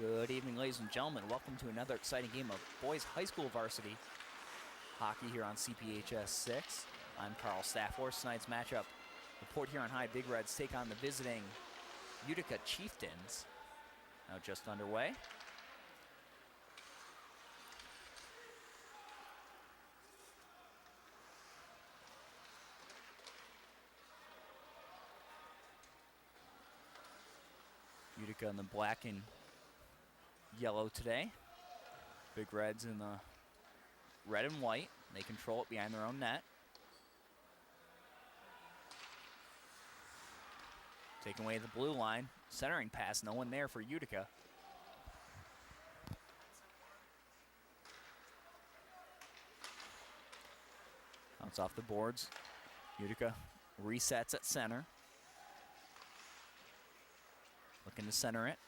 Good evening, ladies and gentlemen. Welcome to another exciting game of boys high school varsity hockey here on CPHS 6. I'm Carl Stafford. Tonight's matchup, the Port Huron High Big Reds take on the visiting Utica Chieftains. Now just underway. Utica in the black and yellow today. Big Reds in the red and white. They control it behind their own net. Taking away the blue line. Centering pass, no one there for Utica. Bounce off the boards. Utica resets at center. Looking to center it.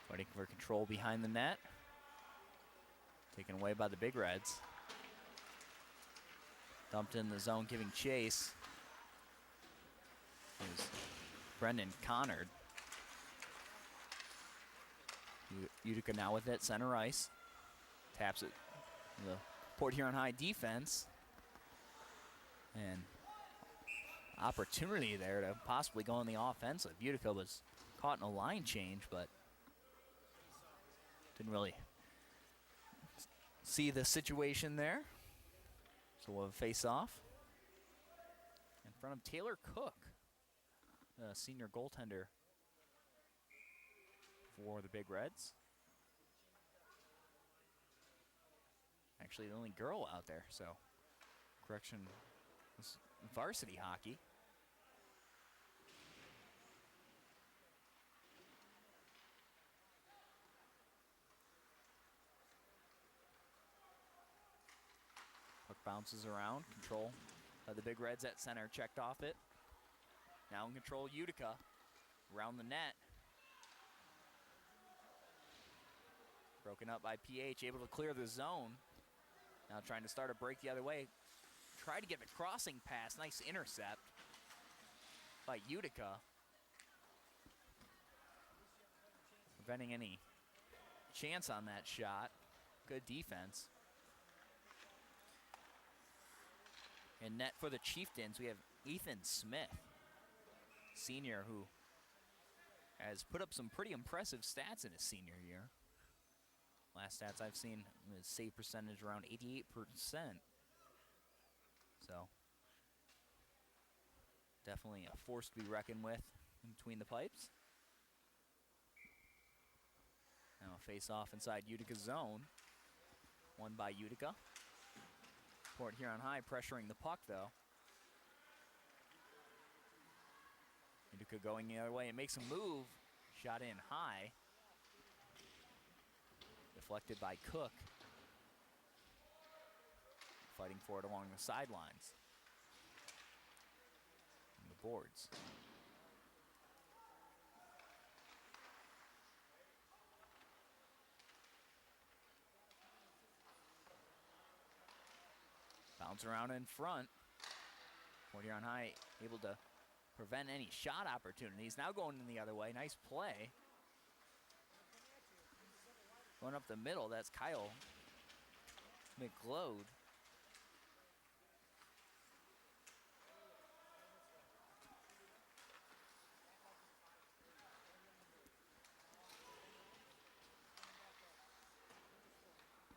Fighting for control behind the net. Taken away by the Big Reds. Dumped in the zone, giving chase. Is Brendan Connard. Utica now with it, center ice. Taps it. The Port Huron High defense. And opportunity there to possibly go on the offensive. Utica was caught in a line change, but didn't really see the situation there. So we'll have a face-off in front of Taylor Cook, the senior goaltender for the Big Reds. Actually, the only girl out there, so correction, this varsity hockey. Puck bounces around, control by the Big Reds at center, checked off it. Now in control, Utica, around the net. Broken up by PH, able to clear the zone. Now trying to start a break the other way. Try to get the crossing pass, nice intercept by Utica. Preventing any chance on that shot. Good defense. And net for the Chieftains, we have Ethan Smith, senior, who has put up some pretty impressive stats in his senior year. Last stats I've seen, his save percentage around 88%. So definitely a force to be reckoned with in between the pipes. Now a face-off inside Utica's zone. Won by Utica. Port Huron High pressuring the puck, though. Utica going the other way and makes a move. Shot in high. Deflected by Cook. Fighting for it along the sidelines. And the boards. Bounce around in front. Port Huron High able to prevent any shot opportunities. Now going in the other way. Nice play. Going up the middle, that's Kyle McLeod.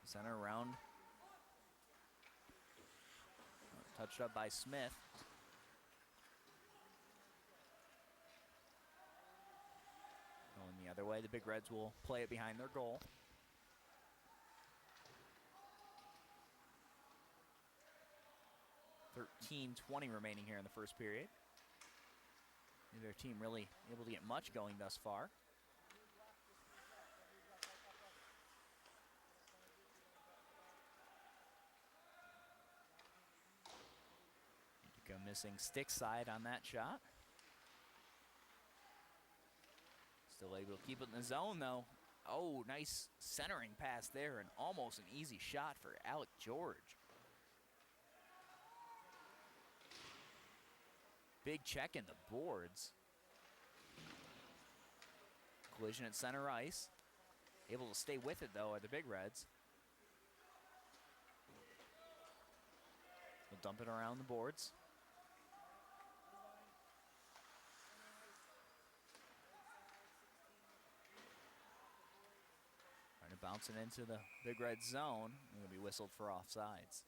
Center around. Touched up by Smith. Going the other way, the Big Reds will play it behind their goal. .13:20 remaining here in the first period. Neither team really able to get much going thus far. Utica missing stick side on that shot. Still able to keep it in the zone, though. Oh, nice centering pass there, and almost an easy shot for Alec George. Big check in the boards. Collision at center ice. Able to stay with it, though, are the Big Reds. They'll dump it around the boards. Trying to bounce it into the Big Red zone. Going to be whistled for offsides.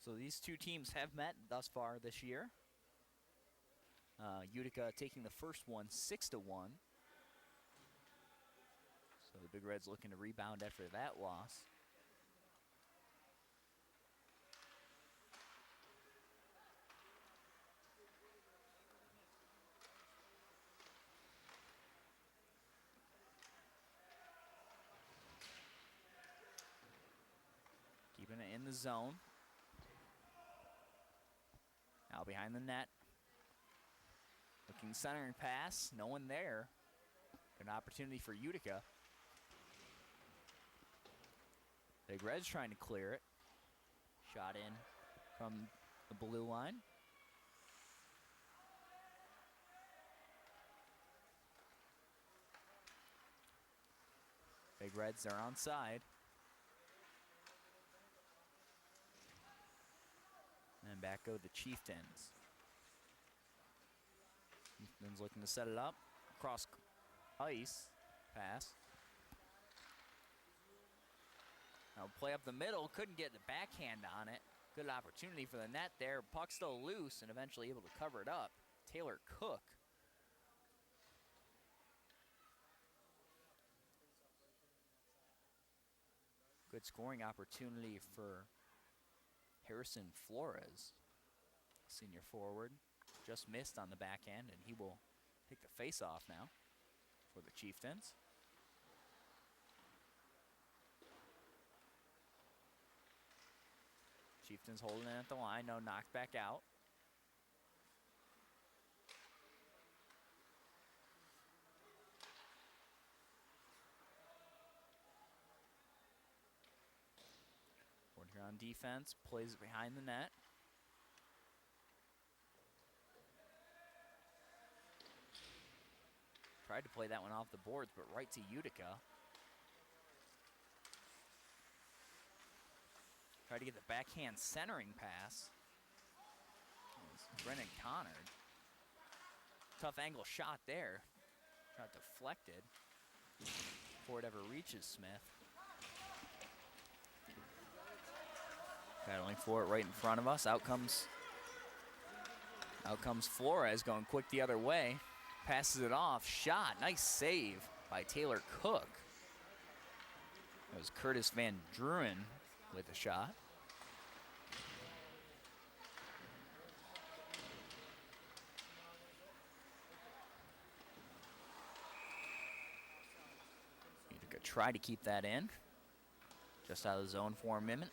So these two teams have met thus far this year. Utica taking the first one 6-1. So the Big Reds looking to rebound after that loss. Keeping it in the zone. Now behind the net. Looking centering pass. No one there. An opportunity for Utica. Big Reds trying to clear it. Shot in from the blue line. Big Reds are onside. And back go the Chieftains. Chieftains looking to set it up. Cross ice. Pass. Now play up the middle. Couldn't get the backhand on it. Good opportunity for the net there. Puck still loose and eventually able to cover it up. Taylor Cook. Good scoring opportunity for Harrison Flores, senior forward. Just missed on the backhand, and he will take the face-off now for the Chieftains. Chieftains holding it at the line, no knocked back out. Here on defense, plays it behind the net. Tried to play that one off the boards, but right to Utica. Tried to get the backhand centering pass. Brennan Connard. Tough angle shot there. Got deflected before it ever reaches Smith. Battling for it right in front of us. Out comes Flores going quick the other way. Passes it off. Shot. Nice save by Taylor Cook. That was Curtis Van Druin with the shot. Utica try to keep that in. Just out of the zone for a minute,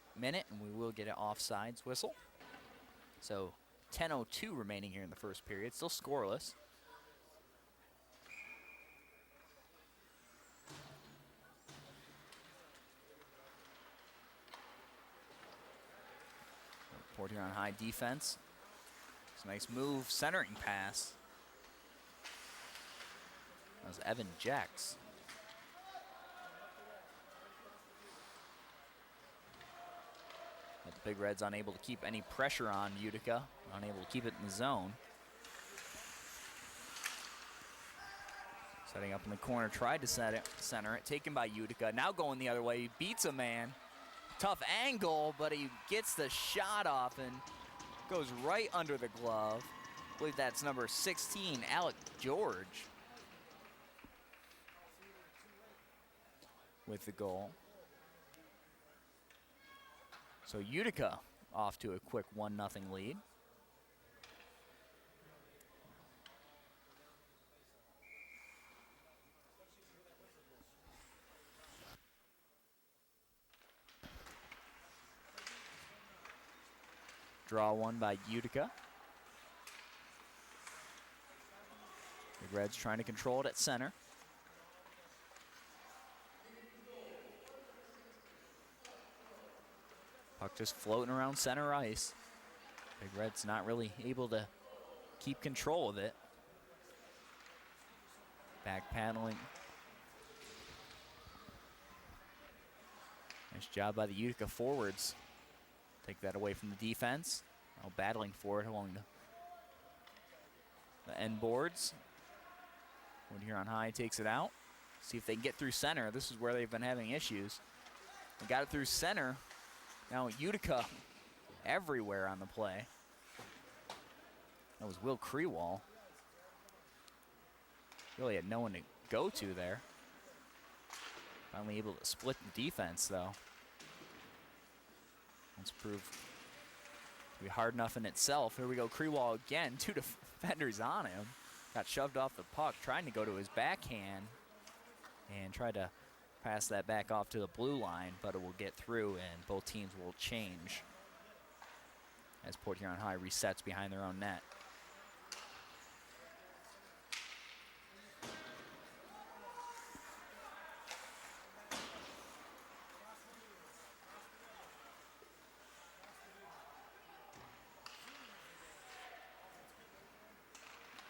and we will get an offsides whistle. So 10:02 remaining here in the first period. Still scoreless. Portier on high defense. It's a nice move, centering pass. That was Evan Jacks. But the Big Reds unable to keep any pressure on Utica, unable to keep it in the zone. Setting up in the corner, tried to center it, taken by Utica. Now going the other way, he beats a man. Tough angle, but he gets the shot off and goes right under the glove. I believe that's number 16, Alec George, with the goal. So Utica off to a quick 1-0 lead. Draw one by Utica. The Reds trying to control it at center. Puck just floating around center ice. Big Red's not really able to keep control of it. Back paddling. Nice job by the Utica forwards. Take that away from the defense. Now battling for it along the end boards. Wood Huron High takes it out. See if they can get through center. This is where they've been having issues. They got it through center. Now Utica everywhere on the play. That was Will Crewall. Really had no one to go to there. Finally able to split the defense, though. That's proved to be hard enough in itself. Here we go, Crewall again. 2 defenders on him. Got shoved off the puck, trying to go to his backhand. And tried to pass that back off to the blue line, but it will get through, and both teams will change as Port Huron High resets behind their own net.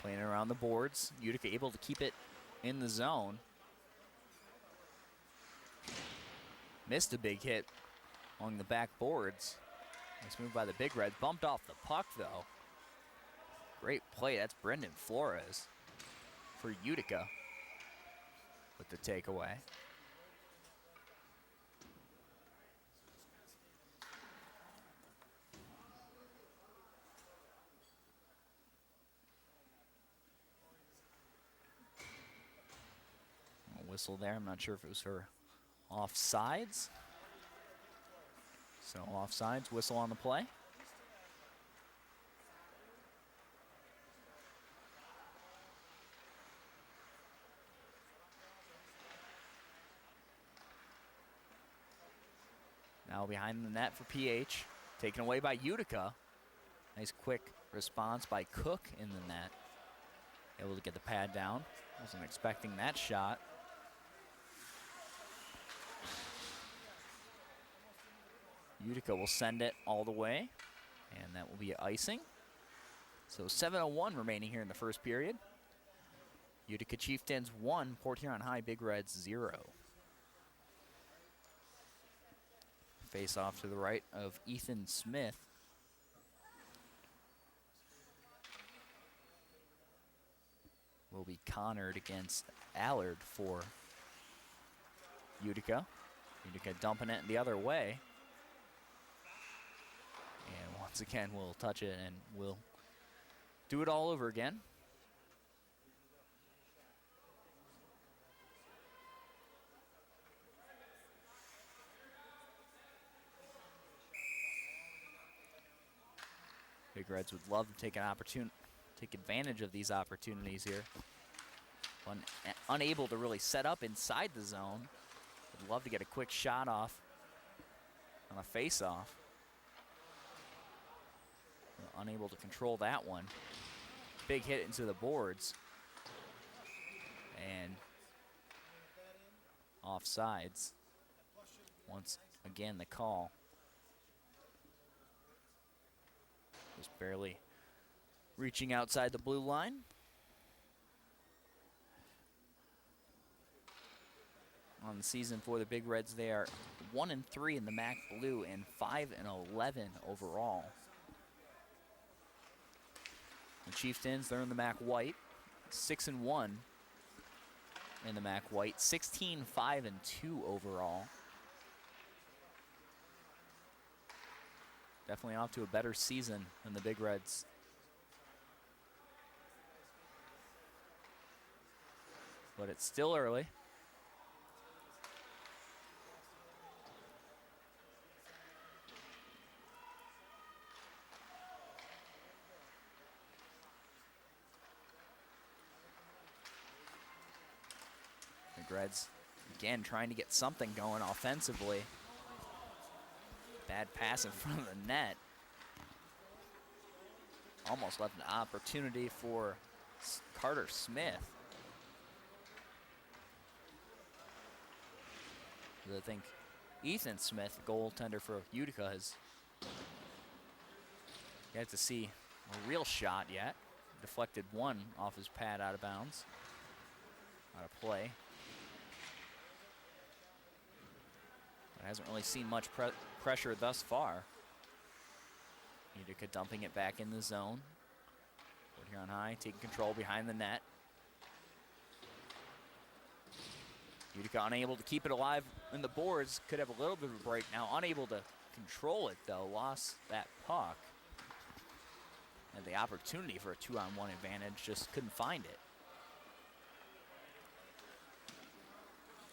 Playing it around the boards. Utica able to keep it in the zone. Missed a big hit along the back boards. Nice move by the Big Reds. Bumped off the puck, though. Great play. That's Brendan Flores for Utica with the takeaway. A whistle there. I'm not sure if it was for offsides. So offsides, whistle on the play. Now behind the net for PH. Taken away by Utica. Nice quick response by Cook in the net. Able to get the pad down. Wasn't expecting that shot. Utica will send it all the way, and that will be icing. So 7:01 remaining here in the first period. Utica Chieftains 1, Port Huron High Big Reds 0. Face off to the right of Ethan Smith. Will be Conard against Allard for Utica. Utica dumping it the other way. And once again, we'll touch it and we'll do it all over again. Big Reds would love to take advantage of these opportunities here. Unable to really set up inside the zone. Would love to get a quick shot off on a face-off. Unable to control that one. Big hit into the boards. And offsides. Once again, the call. Just barely reaching outside the blue line. On the season for the Big Reds, they are 1-3 in the MAC Blue and 5-11 overall. The Chieftains, they're in the MAC White, 6-1 in the MAC White, 16-5-2 overall. Definitely off to a better season than the Big Reds. But it's still early. Big Reds, again, trying to get something going offensively. Bad pass in front of the net. Almost left an opportunity for Carter Smith. I think Ethan Smith, goaltender for Utica, has Yet to see a real shot yet. Deflected one off his pad out of bounds. Out of play. But hasn't really seen much pressure thus far. Utica dumping it back in the zone. Put here on high, taking control behind the net. Utica unable to keep it alive in the boards. Could have a little bit of a break now. Unable to control it though. Lost that puck. And the opportunity for a 2-on-1 advantage, just couldn't find it.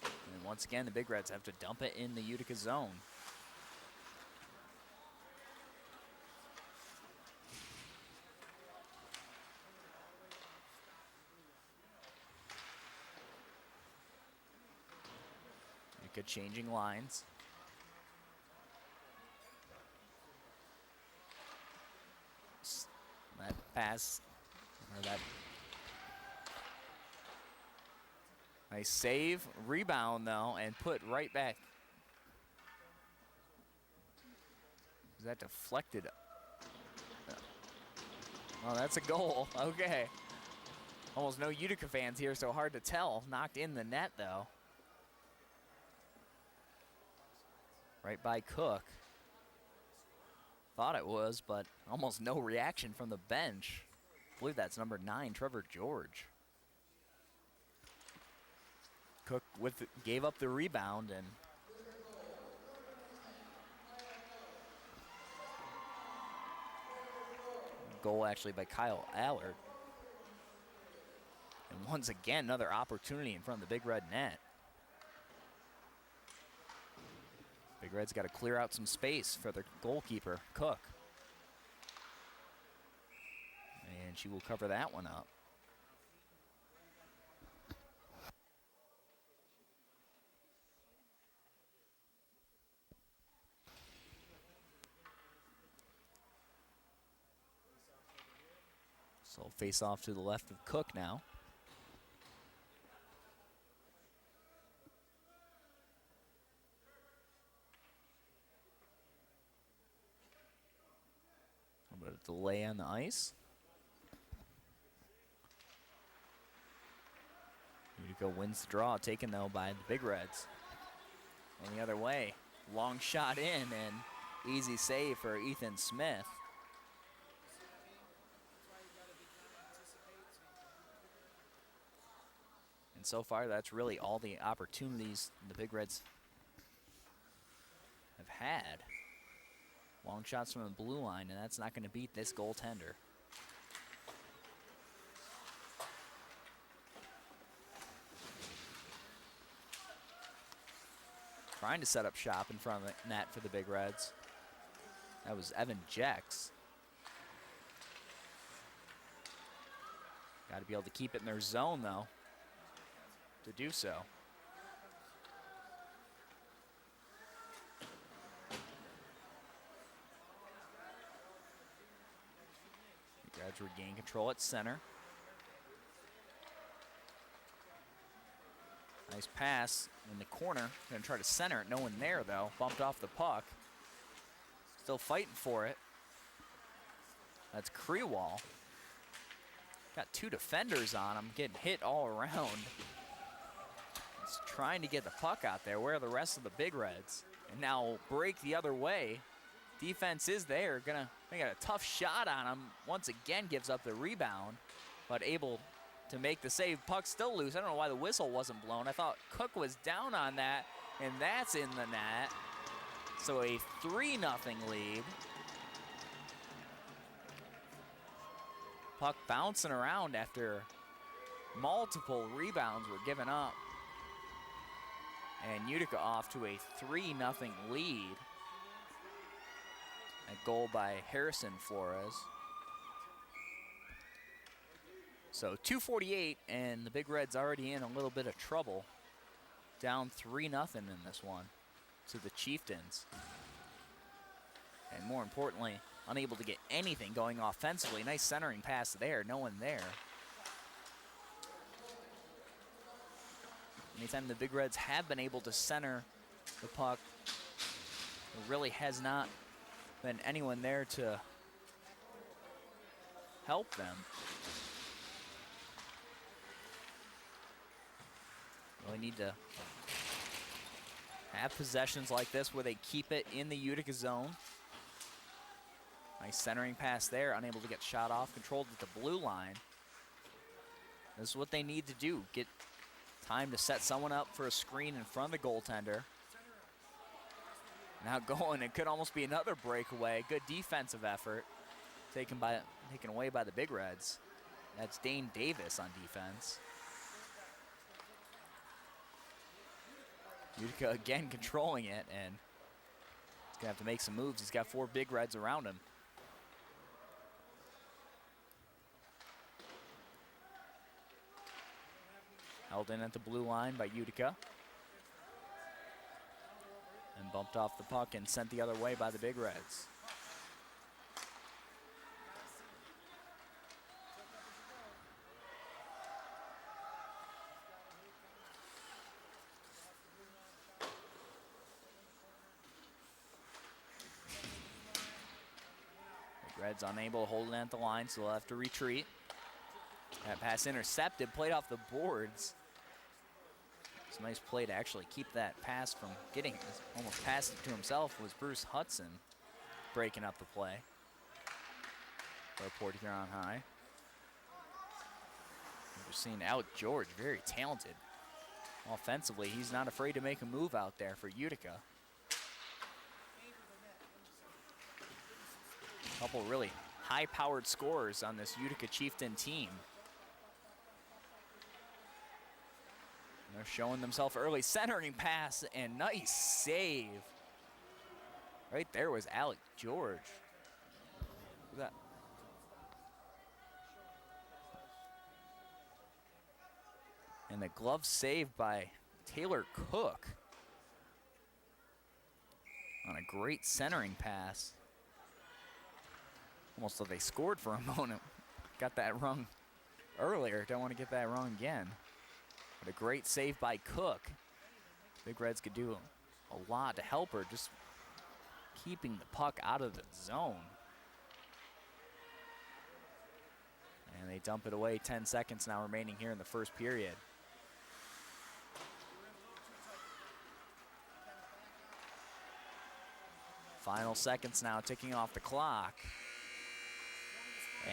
And once again, the Big Reds have to dump it in the Utica zone. Utica changing lines. That pass, or that nice save, rebound though, and put right back. Is that deflected? Oh, that's a goal. Okay. Almost no Utica fans here, so hard to tell. Knocked in the net though. Right by Cook. Thought it was, but almost no reaction from the bench. I believe that's number 9, Trevor George. Cook gave up the rebound and goal actually by Kyle Allard. And once again, another opportunity in front of the Big Red net. Big Red's got to clear out some space for their goalkeeper, Cook. And she will cover that one up. So face off to the left of Cook now. A bit of delay on the ice. Utica wins the draw, taken though by the Big Reds. On the other way, long shot in and easy save for Ethan Smith. And so far, that's really all the opportunities the Big Reds have had. Long shots from the blue line, and that's not going to beat this goaltender. Trying to set up shop in front of the net for the Big Reds. That was Evan Jex. Got to be able to keep it in their zone, though, to do so. Reds regain control at center. Nice pass in the corner. Gonna try to center it. No one there though. Bumped off the puck. Still fighting for it. That's Krewall. Got 2 defenders on him, getting hit all around. He's trying to get the puck out there. Where are the rest of the Big Reds? And now break the other way. Defense is there. They got a tough shot on him. Once again gives up the rebound, but able to make the save. Puck still loose. I don't know why the whistle wasn't blown. I thought Cook was down on that, and that's in the net. So a 3-0 lead. Puck bouncing around after multiple rebounds were given up. And Utica off to a 3-0 lead. A goal by Harrison Flores. So 2:48, and the Big Reds already in a little bit of trouble. Down 3-0 in this one to the Chieftains. And more importantly, unable to get anything going offensively. Nice centering pass there, no one there. Anytime the Big Reds have been able to center the puck, there really has not been anyone there to help them. Really need to have possessions like this where they keep it in the Utica zone. Nice centering pass there, unable to get shot off, controlled at the blue line. This is what they need to do, get time to set someone up for a screen in front of the goaltender. Now going, it could almost be another breakaway. Good defensive effort, taken away by the Big Reds. That's Dane Davis on defense. Utica again controlling it, and he's gonna have to make some moves. He's got 4 Big Reds around him. Held in at the blue line by Utica. And bumped off the puck and sent the other way by the Big Reds. Big Reds unable to hold it at the line, so they'll have to retreat. That pass intercepted, played off the boards. It's a nice play to actually keep that pass from getting, almost passed it to himself, was Bruce Hudson breaking up the play. For Port Huron High. We're seeing Alec George, very talented. Offensively, he's not afraid to make a move out there for Utica. A couple really high-powered scorers on this Utica Chieftain team. They're showing themselves early. Centering pass and nice save. Right there was Alec George. Look at that. And the glove save by Taylor Cook. On a great centering pass. Almost thought they scored for a moment. Got that wrong earlier. Don't want to get that wrong again. But a great save by Cook. Big Reds could do a lot to help her, just keeping the puck out of the zone. And they dump it away. 10 seconds now remaining here in the first period. Final seconds now ticking off the clock.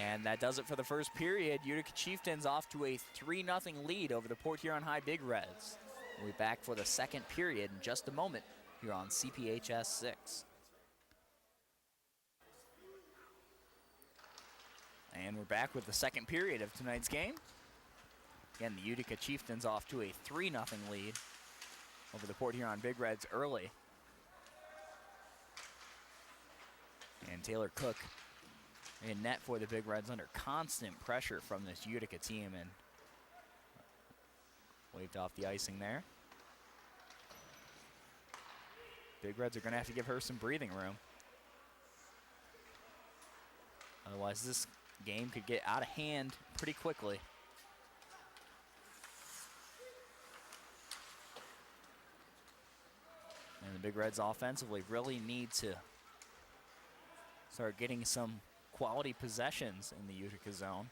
And that does it for the first period. Utica Chieftains off to a 3-0 lead over the Port Huron High Big Reds. We'll be back for the second period in just a moment here on CPHS 6. And we're back with the second period of tonight's game. Again, the Utica Chieftains off to a 3-0 lead over the Port Huron Big Reds early. And Taylor Cook in net for the Big Reds under constant pressure from this Utica team, and waved off the icing there. Big Reds are going to have to give her some breathing room. Otherwise, this game could get out of hand pretty quickly. And the Big Reds offensively really need to start getting some quality possessions in the Utica zone.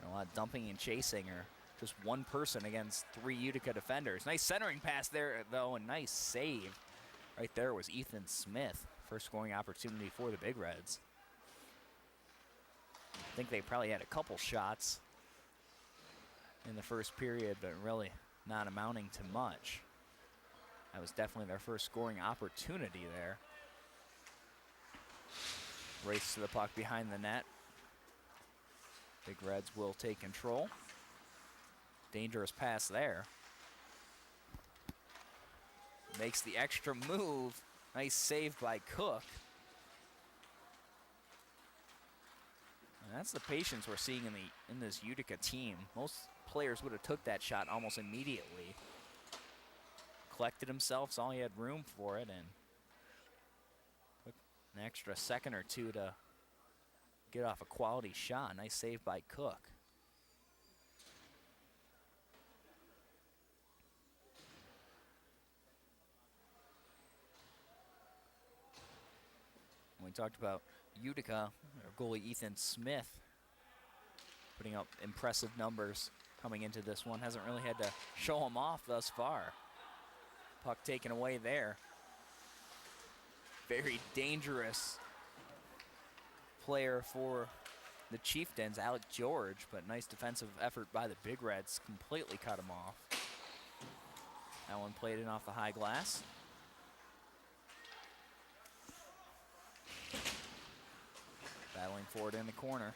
And a lot of dumping and chasing, or just one person against 3 Utica defenders. Nice centering pass there, though, and nice save. Right there was Ethan Smith. First scoring opportunity for the Big Reds. I think they probably had a couple shots in the first period, but really not amounting to much. That was definitely their first scoring opportunity there. Race to the puck behind the net. Big Reds will take control. Dangerous pass there. Makes the extra move. Nice save by Cook. And that's the patience we're seeing in this Utica team. Most players would have took that shot almost immediately. Collected himself, saw he had room for it, and took an extra second or two to get off a quality shot. Nice save by Cook. When we talked about Utica, our goalie Ethan Smith putting up impressive numbers coming into this one. Hasn't really had to show them off thus far. Puck taken away there. Very dangerous player for the Chieftains, Alec George, but nice defensive effort by the Big Reds. Completely cut him off. That one played in off the high glass. Battling forward in the corner.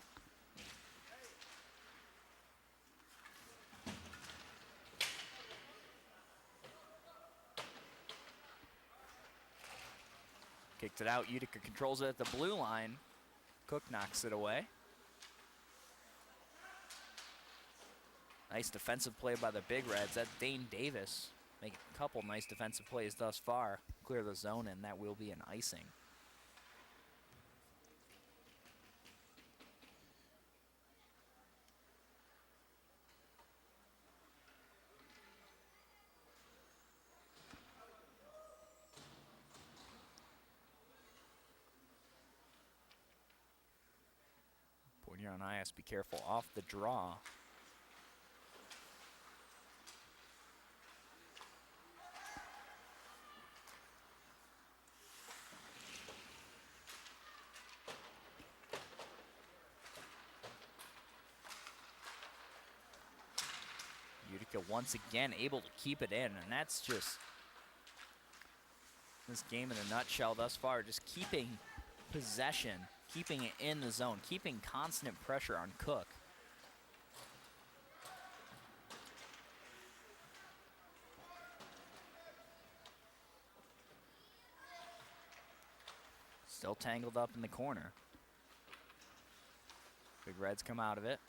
Kicked it out. Utica controls it at the blue line. Cook knocks it away. Nice defensive play by the Big Reds. That's Dane Davis making a couple nice defensive plays thus far. Clear the zone, and that will be an icing. Port Huron High has to be careful off the draw. Utica once again able to keep it in, and that's just this game in a nutshell thus far. Just keeping possession, keeping it in the zone, keeping constant pressure on Cook. Still tangled up in the corner. Big Reds come out of it.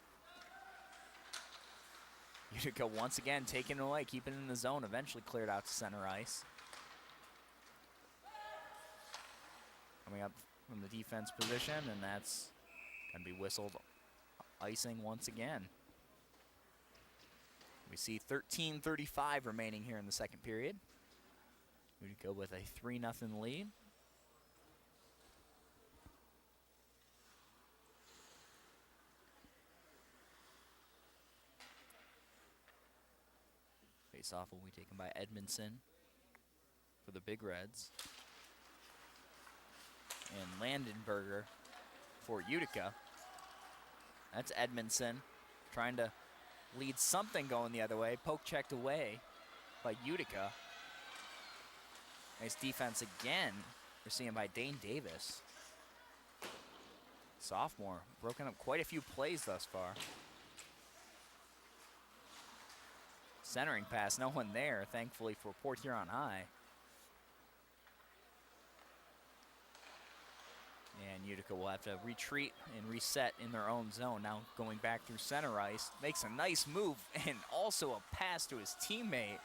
Utica once again taking it away, keeping it in the zone, eventually cleared out to center ice. Coming up from the defense position, and that's going to be whistled icing once again. We see 13:35 remaining here in the second period. Utica with a 3-0 lead. Face-off will be taken by Edmondson for the Big Reds. And Landenberger for Utica. That's Edmondson trying to lead something going the other way. Poke checked away by Utica. Nice defense again. We're seeing by Dane Davis. Sophomore, broken up quite a few plays thus far. Centering pass, no one there, thankfully for Port Huron High. And Utica will have to retreat and reset in their own zone. Now going back through center ice. Makes a nice move and also a pass to his teammate.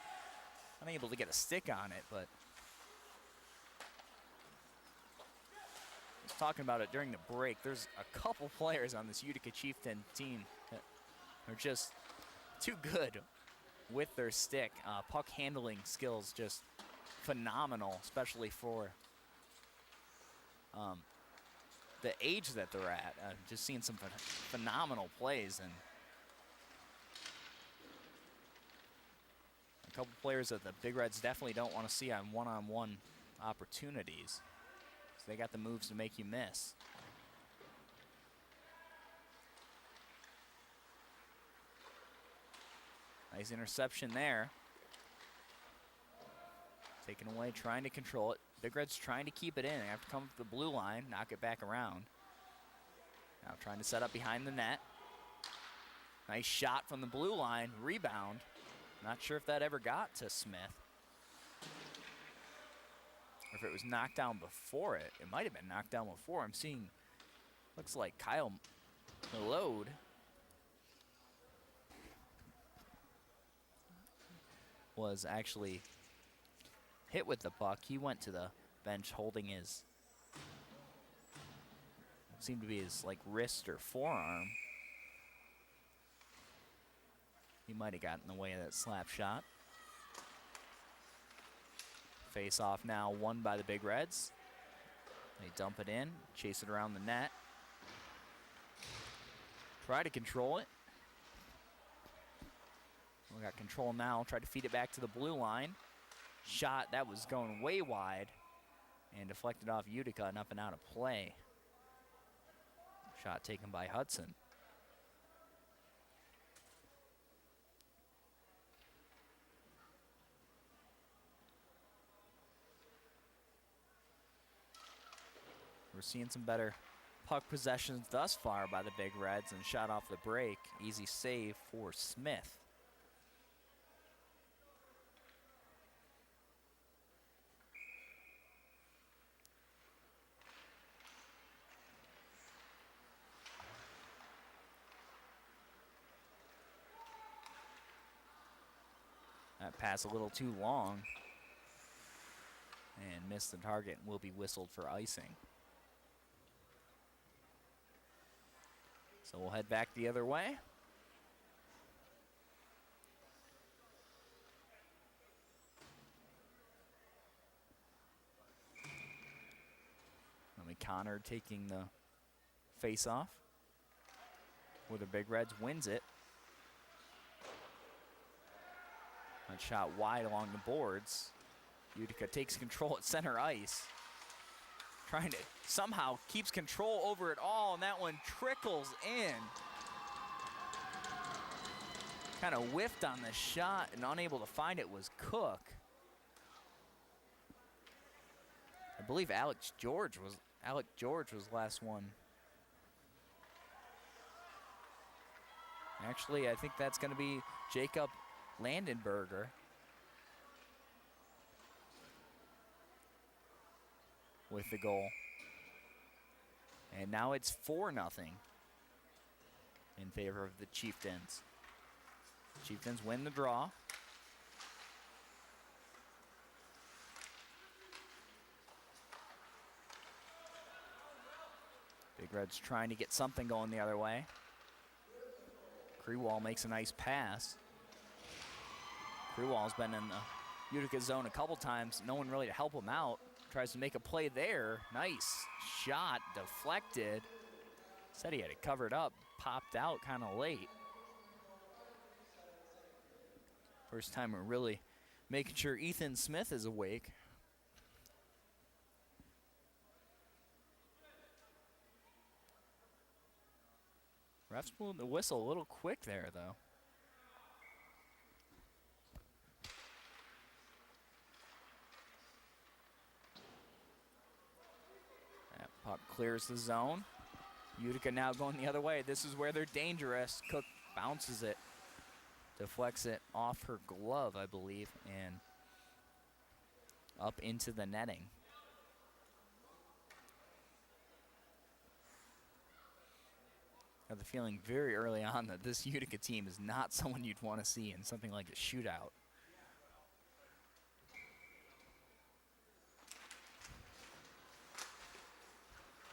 Unable to get a stick on it, but I was talking about it during the break. There's a couple players on this Utica Chieftain team that are just too good with their stick. Puck handling skills just phenomenal, especially for the age that they're at. Just seeing some phenomenal plays, and a couple players that the Big Reds definitely don't want to see on one-on-one opportunities. So they got the moves to make you miss. Nice interception there. Taken away, trying to control it. Big Red's trying to keep it in. They have to come up the blue line, knock it back around. Now trying to set up behind the net. Nice shot from the blue line, rebound. Not sure if that ever got to Smith. Or if it was knocked down before it. It might have been knocked down before. I'm seeing, looks like Kyle Malode was actually hit with the puck. He went to the bench holding his, seemed to be his like wrist or forearm. He might have gotten in the way of that slap shot. Face off now, won by the Big Reds. They dump it in, chase it around the net. Try to control it. We got control now. Tried to feed it back to the blue line. Shot that was going way wide and deflected off Utica and up and out of play. Shot taken by Hudson. We're seeing some better puck possessions thus far by the Big Reds, and shot off the break. Easy save for Smith. That pass a little too long and missed the target and will be whistled for icing. So we'll head back the other way. Connor taking the face-off, where the Big Reds wins it. That shot wide along the boards. Utica takes control at center ice. Trying to somehow keeps control over it all, and that one trickles in. Kind of whiffed on the shot and unable to find it was Cook. I believe Alec George was the last one. Actually, I think that's going to be Jacob Landenberger. With the goal. And now it's 4-0 in favor of the Chieftains. Chieftains win the draw. Big Reds trying to get something going the other way. Krewall makes a nice pass. Krewall's been in the Utica zone a couple times. No one really to help him out. Tries to make a play there. Nice shot, deflected. Said he had it covered up, popped out kind of late. First time we're really making sure Ethan Smith is awake. Refs blew the whistle a little quick there, though. That puck clears the zone. Utica now going the other way. This is where they're dangerous. Cook bounces it, deflects it off her glove, I believe, and up into the netting. I have the feeling very early on that this Utica team is not someone you'd want to see in something like a shootout.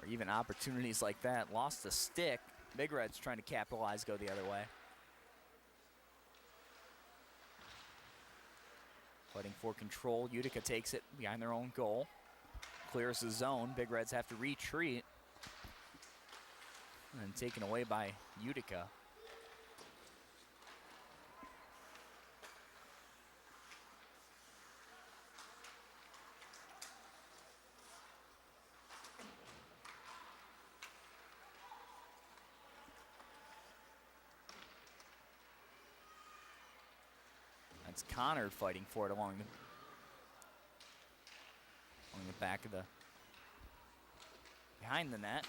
Or even opportunities like that. Lost the stick. Big Reds trying to capitalize, go the other way. Fighting for control. Utica takes it behind their own goal. Clears the zone. Big Reds have to retreat. And taken away by Utica. That's Connor fighting for it along the back of the, behind the net.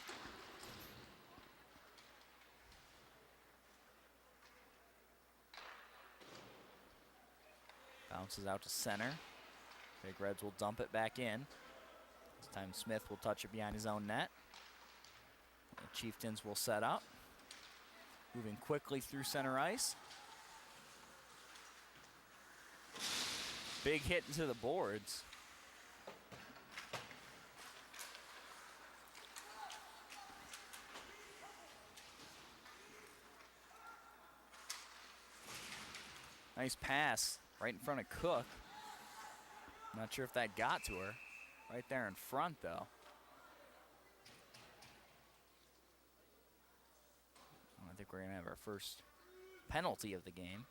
Bounces out to center. Big Reds will dump it back in. This time Smith will touch it behind his own net. The Chieftains will set up. Moving quickly through center ice. Big hit into the boards. Nice pass right in front of Cook. Not sure if that got to her. Right there in front, though. I think we're going to have our first penalty of the game.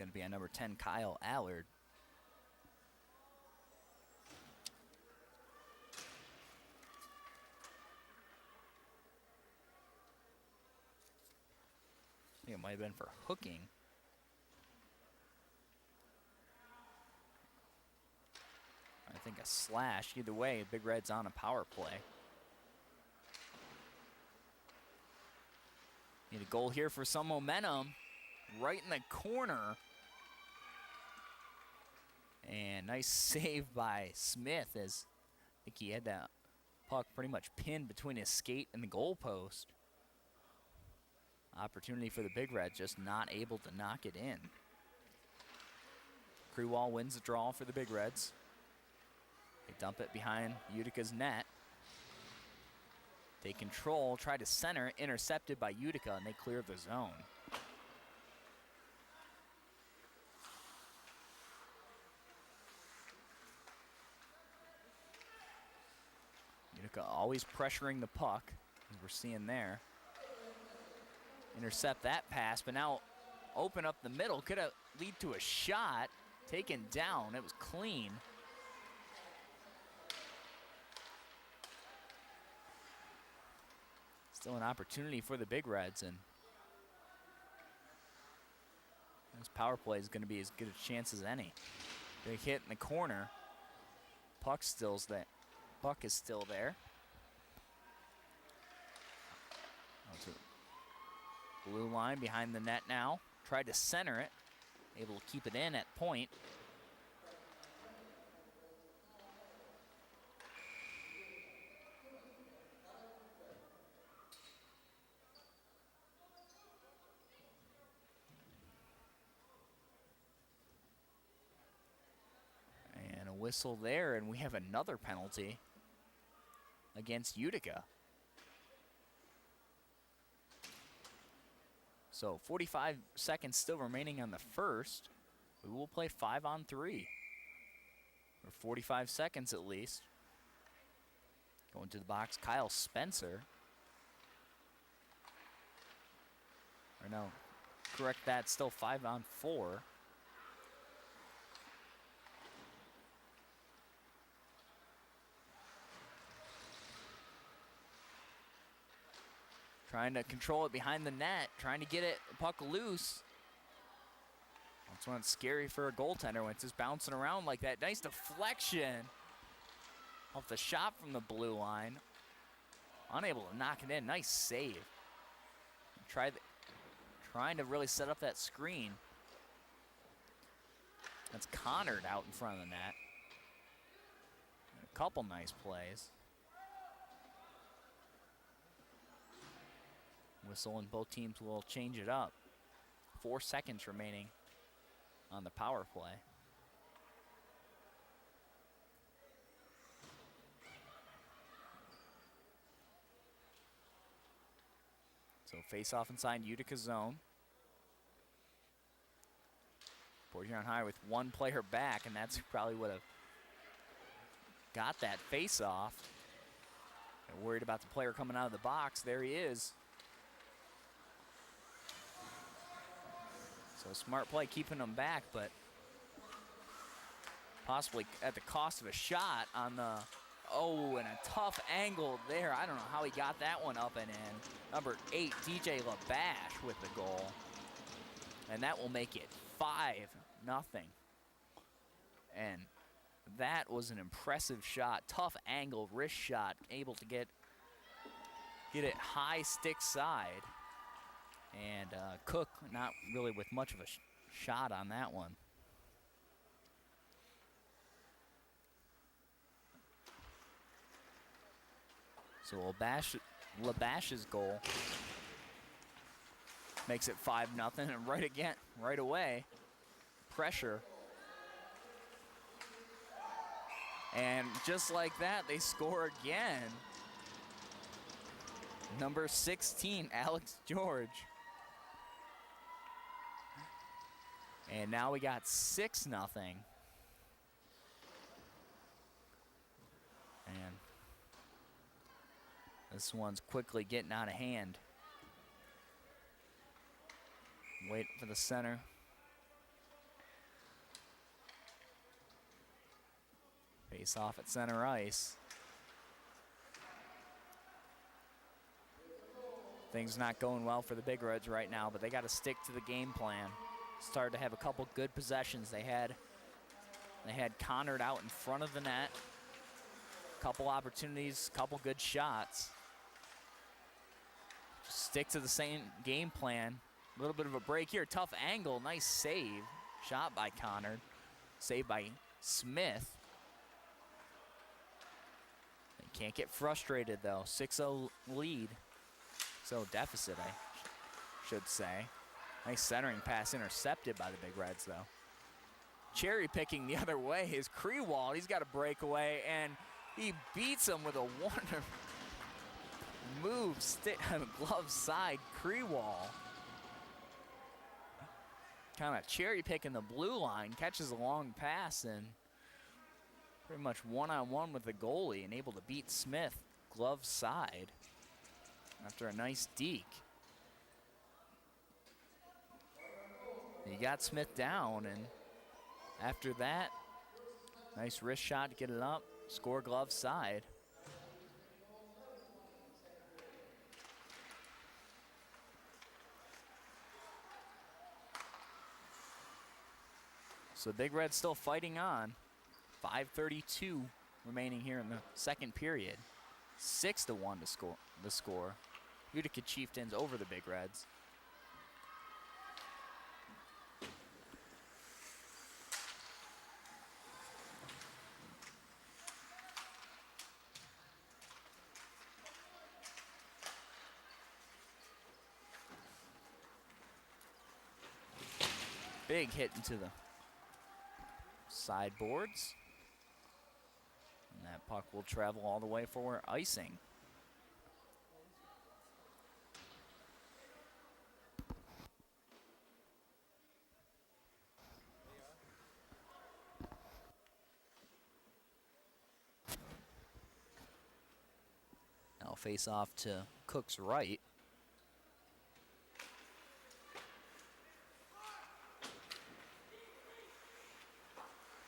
going to be on number 10, Kyle Allard. I think it might have been for hooking. I think a slash. Either way, Big Red's on a power play. Need a goal here for some momentum. Right in the corner. And nice save by Smith, as I think he had that puck pretty much pinned between his skate and the goalpost. Opportunity for the Big Reds, just not able to knock it in. Krewall wins the draw for the Big Reds. They dump it behind Utica's net. They control, try to center, intercepted by Utica, and they clear the zone. Utica always pressuring the puck, as we're seeing there. Intercept that pass, but now open up the middle. Could have lead to a shot. Taken down. It was clean. Still an opportunity for the Big Reds, and this power play is going to be as good a chance as any. Big hit in the corner. Puck is still there. Blue line behind the net now. Tried to center it. Able to keep it in at point. And a whistle there, and we have another penalty against Utica. So 45 seconds still remaining on the first. We will play 5-on-3. Or 45 seconds at least. Going to the box, Kyle Spencer. Or no, correct that, still 5-on-4. Trying to control it behind the net, trying to get it, puck loose. That's when it's scary for a goaltender, when it's just bouncing around like that. Nice deflection off the shot from the blue line. Unable to knock it in, nice save. Trying to really set up that screen. That's Connard out in front of the net. A couple nice plays. Whistle, and both teams will change it up. 4 seconds remaining on the power play. So face off inside Utica zone. Port Huron High with one player back, and that's probably would have got that face off. They're worried about the player coming out of the box. There he is. So smart play keeping them back, but possibly at the cost of a shot on the, oh, and a tough angle there. I don't know how he got that one up and in. Number 8, DJ LaBash with the goal. And that will make it 5-0. And that was an impressive shot. Tough angle, wrist shot, able to get it high stick side. And Cook not really with much of a shot on that one. So LaBash's goal makes it 5-0, and right away, pressure. And just like that, they score again. Number 16, Alex George. And now we got 6-0. And this one's quickly getting out of hand. Wait for the center. Face off at center ice. Things not going well for the Big Reds right now, but they got to stick to the game plan. Started to have a couple good possessions. They had Connard out in front of the net. Couple opportunities, couple good shots. Just stick to the same game plan. A little bit of a break here. Tough angle. Nice save. Shot by Connard. Saved by Smith. They can't get frustrated, though. 6-0 lead. So deficit, I should say. Nice centering pass intercepted by the Big Reds, though. Cherry picking the other way is Krewald. He's got a breakaway, and he beats him with a wonderful move, stick on the glove side. Krewald kind of cherry picking the blue line, catches a long pass, and pretty much one-on-one with the goalie and able to beat Smith glove side after a nice deke. He got Smith down, and after that, nice wrist shot to get it up, score glove side. So Big Red still fighting on. 5:32 remaining here in the second period. 6-1 to score. The score. Utica Chieftains over the Big Reds. Big hit into the sideboards. And that puck will travel all the way for icing. Now face off to Cook's right.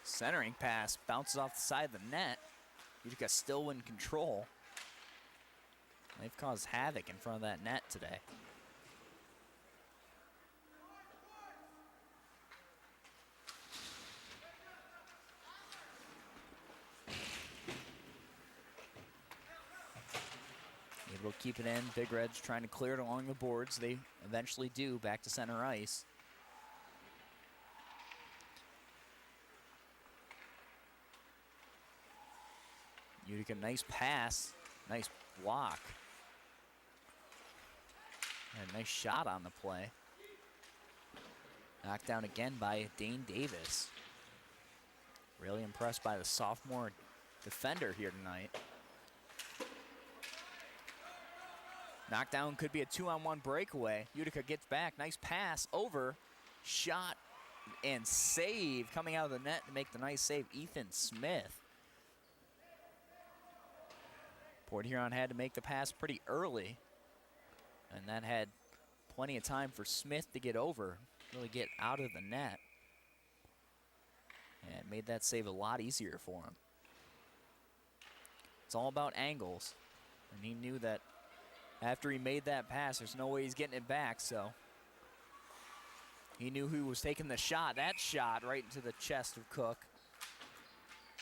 Centering pass bounces off the side of the net. Utica still in control. They've caused havoc in front of that net today. Able to keep it in. Big Reds trying to clear it along the boards. They eventually do. Back to center ice. Utica, nice pass, nice block. And a nice shot on the play. Knocked down again by Dane Davis. Really impressed by the sophomore defender here tonight. Knockdown could be a 2-on-1 breakaway. Utica gets back, nice pass over, shot and save coming out of the net to make the nice save, Ethan Smith. Port Huron had to make the pass pretty early, and that had plenty of time for Smith to get over, really get out of the net. And it made that save a lot easier for him. It's all about angles, and he knew that after he made that pass, there's no way he's getting it back, so he knew who was taking the shot. That shot right into the chest of Cook.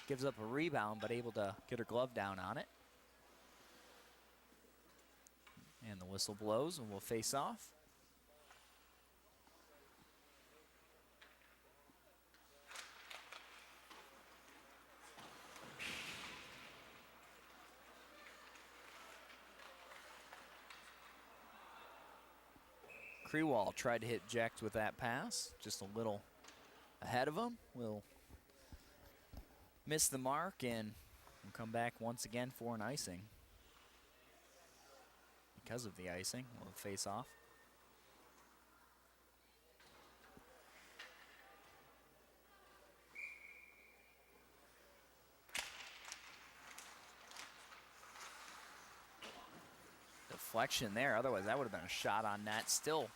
Gives up a rebound, but able to get her glove down on it. And the whistle blows, and we'll face off. Krewald tried to hit Jecht with that pass, just a little ahead of him. Will miss the mark, and we'll come back once again for an icing. Because of the icing, we'll face off. Deflection there, otherwise that would have been a shot on net. Still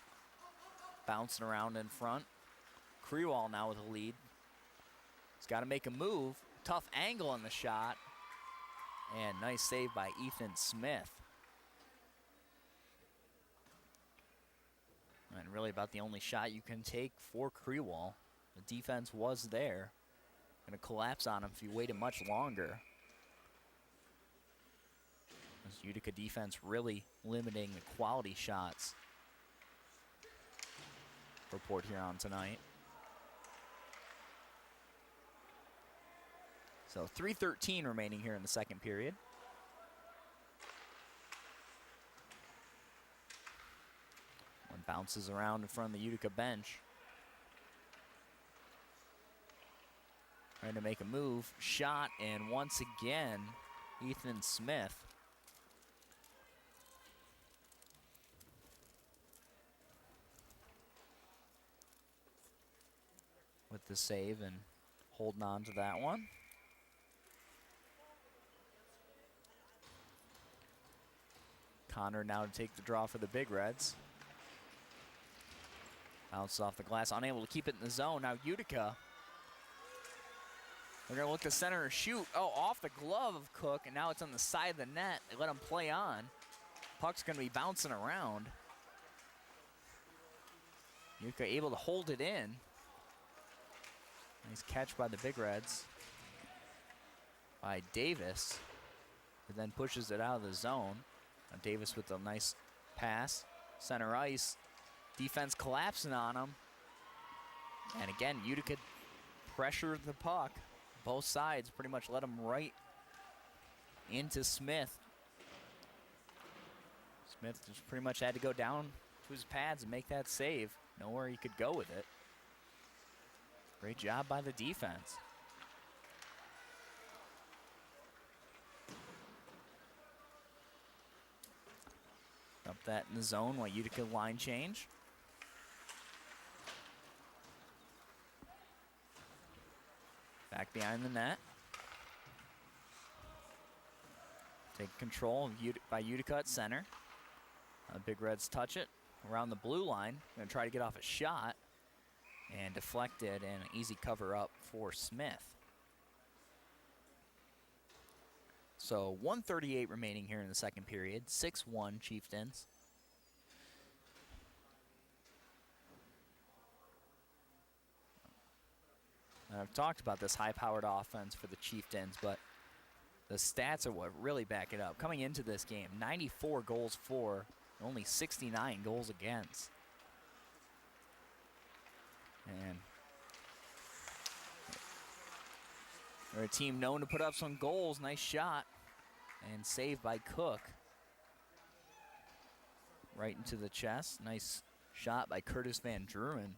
bouncing around in front. Krewald now with a lead. He's got to make a move. Tough angle on the shot. And nice save by Ethan Smith. And really about the only shot you can take for Crewall. The defense was there. Gonna collapse on him if you waited much longer. This Utica defense really limiting the quality shots for Port Huron tonight. So 3:13 remaining here in the second period. One bounces around in front of the Utica bench. Trying to make a move, shot, and once again, Ethan Smith. With the save and holding on to that one. Connor now to take the draw for the Big Reds. Bounces off the glass, unable to keep it in the zone. Now Utica, they're gonna look to center or shoot. Oh, off the glove of Cook, and now it's on the side of the net. They let him play on. Puck's gonna be bouncing around. Utica able to hold it in. Nice catch by the Big Reds. By Davis, who then pushes it out of the zone. Now Davis with a nice pass. Center ice. Defense collapsing on him. And again, Utica pressured the puck. Both sides pretty much let him right into Smith. Smith just pretty much had to go down to his pads and make that save. Nowhere he could go with it. Great job by the defense. Dump that in the zone while Utica line change. Back behind the net. Take control by Utica at center. Big Reds touch it around the blue line. Gonna try to get off a shot. And deflected, and an easy cover up for Smith. So 1:38 remaining here in the second period. 6-1 Chieftains. I've talked about this high-powered offense for the Chieftains, but the stats are what really back it up. Coming into this game, 94 goals for, only 69 goals against. And they're a team known to put up some goals. Nice shot. And saved by Cook. Right into the chest. Nice shot by Curtis Van Druren.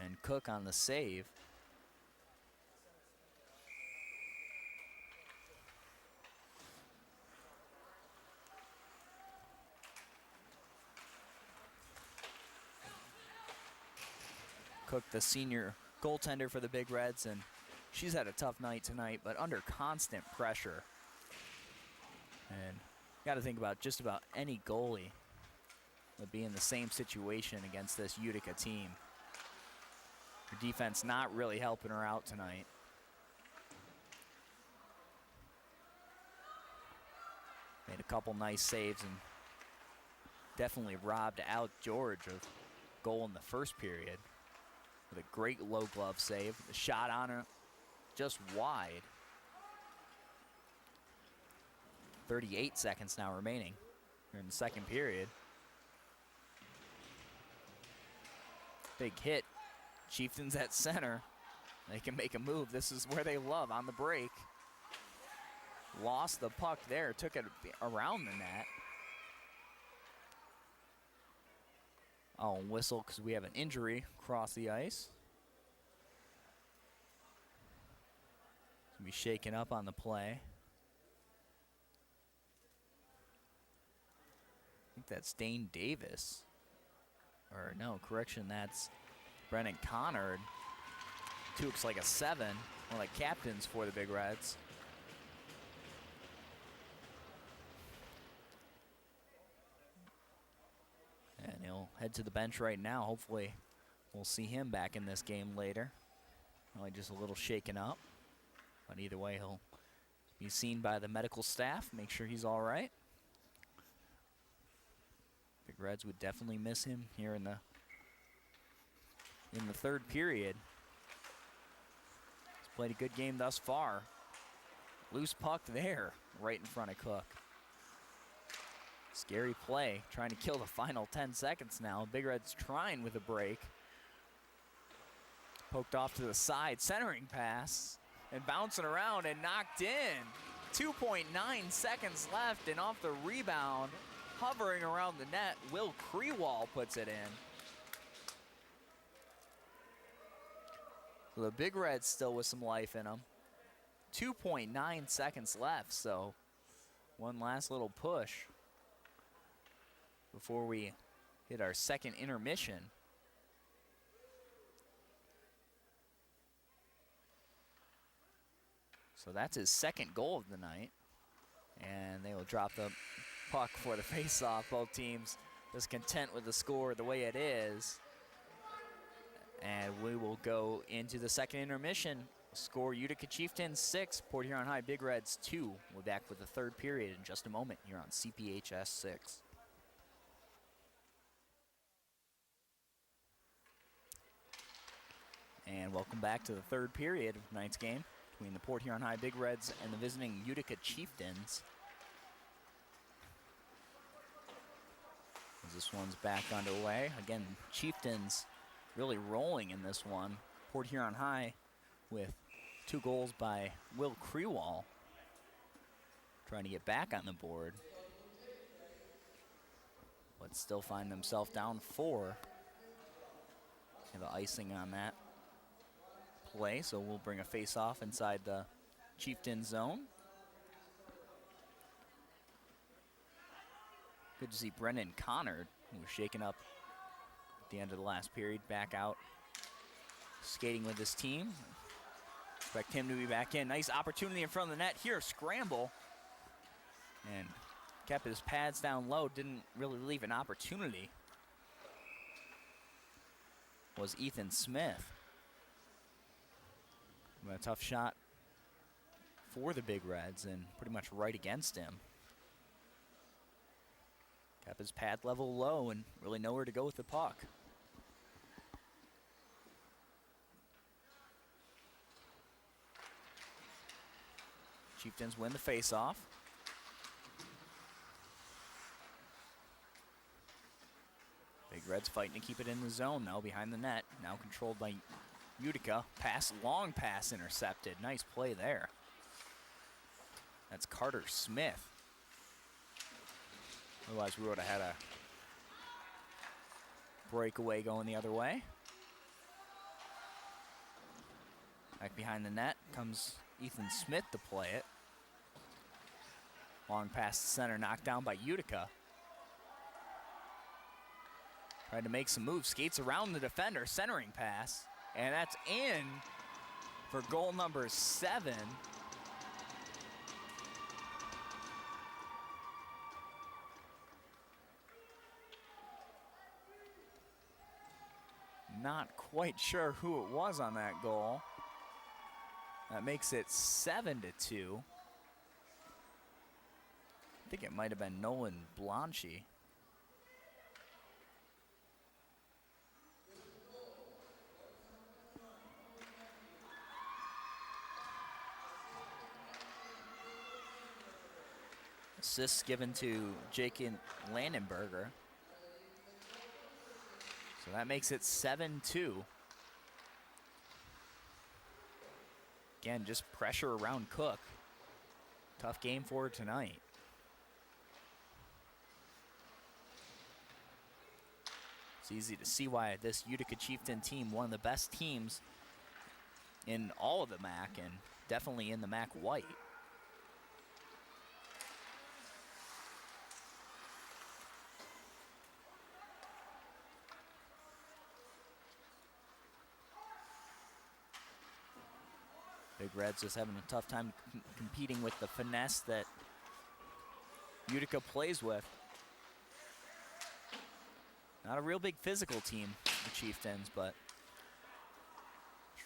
And Cook on the save. Cook, the senior goaltender for the Big Reds, and she's had a tough night tonight, but under constant pressure. And got to think about just about any goalie would be in the same situation against this Utica team. Her defense not really helping her out tonight. Made a couple nice saves and definitely robbed Alec George of goal in the first period. With a great low glove save. The shot on her just wide. 38 seconds now remaining here in the second period. Big hit. Chieftains at center. They can make a move. This is where they love on the break. Lost the puck there. Took it around the net. Oh, whistle because we have an injury across the ice. Gonna be shaken up on the play. I think that's Dane Davis. Or no, correction, that's Brennan Connard. 2 looks like a 7. One of the captains for the Big Reds. And he'll head to the bench right now. Hopefully we'll see him back in this game later. Probably just a little shaken up. But either way, he'll be seen by the medical staff, make sure he's all right. Big Reds would definitely miss him here in the third period. He's played a good game thus far. Loose puck there, right in front of Cook. Scary play, trying to kill the final 10 seconds now. Big Reds trying with a break. Poked off to the side, centering pass, and bouncing around and knocked in. 2.9 seconds left, and off the rebound, hovering around the net, Will Krewall puts it in. So the Big Reds still with some life in them. 2.9 seconds left, so one last little push before we hit our second intermission. So that's his second goal of the night. And they will drop the puck for the face-off. Both teams just content with the score the way it is. And we will go into the second intermission. Score Utica Chieftains 6, Port Huron High Big Reds 2. We'll be back with the third period in just a moment here on CPHS 6. And welcome back to the third period of tonight's game between the Port Huron High Big Reds and the visiting Utica Chieftains. As this one's back underway. Again, Chieftains really rolling in this one. Port Huron High with 2 goals by Will Krewall, trying to get back on the board, but still find themselves down 4. Have an icing on that play, so we'll bring a face-off inside the Chieftain zone. Good to see Brennan Connard, who was shaken up at the end of the last period, back out skating with his team. Expect him to be back in. Nice opportunity in front of the net here. Scramble. And kept his pads down low. Didn't really leave an opportunity. Was Ethan Smith. A tough shot for the Big Reds and pretty much right against him. Kept his pad level low and really nowhere to go with the puck. Chieftains win the face-off. Big Reds fighting to keep it in the zone now behind the net. Now controlled by Utica. Long pass intercepted. Nice play there. That's Carter Smith. Otherwise, we would have had a breakaway going the other way. Back behind the net comes Ethan Smith to play it. Long pass to center, knocked down by Utica. Tried to make some moves, skates around the defender, centering pass. And that's in for goal number 7. Not quite sure who it was on that goal. That makes it 7-2. I think it might have been Nolan Blanchy. Assists given to Jake Landenberger. So that makes it 7-2. Again, just pressure around Cook. Tough game for her tonight. It's easy to see why this Utica Chieftain team, one of the best teams in all of the MAC and definitely in the MAC White. Big Reds just having a tough time competing with the finesse that Utica plays with. Not a real big physical team, the Chieftains, but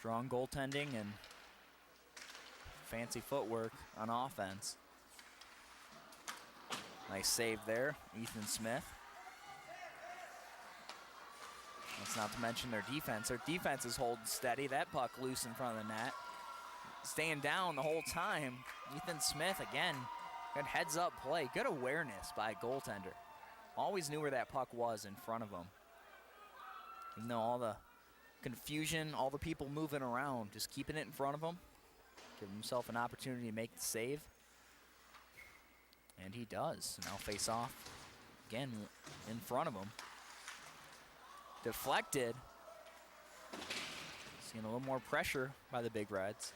Strong goaltending and fancy footwork on offense. Nice save there, Ethan Smith. That's not to mention their defense. Their defense is holding steady. That puck loose in front of the net. Staying down the whole time. Ethan Smith, again, good heads-up play. Good awareness by a goaltender. Always knew where that puck was in front of him. Even though all the confusion, all the people moving around, just keeping it in front of him. Give himself an opportunity to make the save. And he does. Now face off again in front of him. Deflected. Seeing a little more pressure by the Big Reds.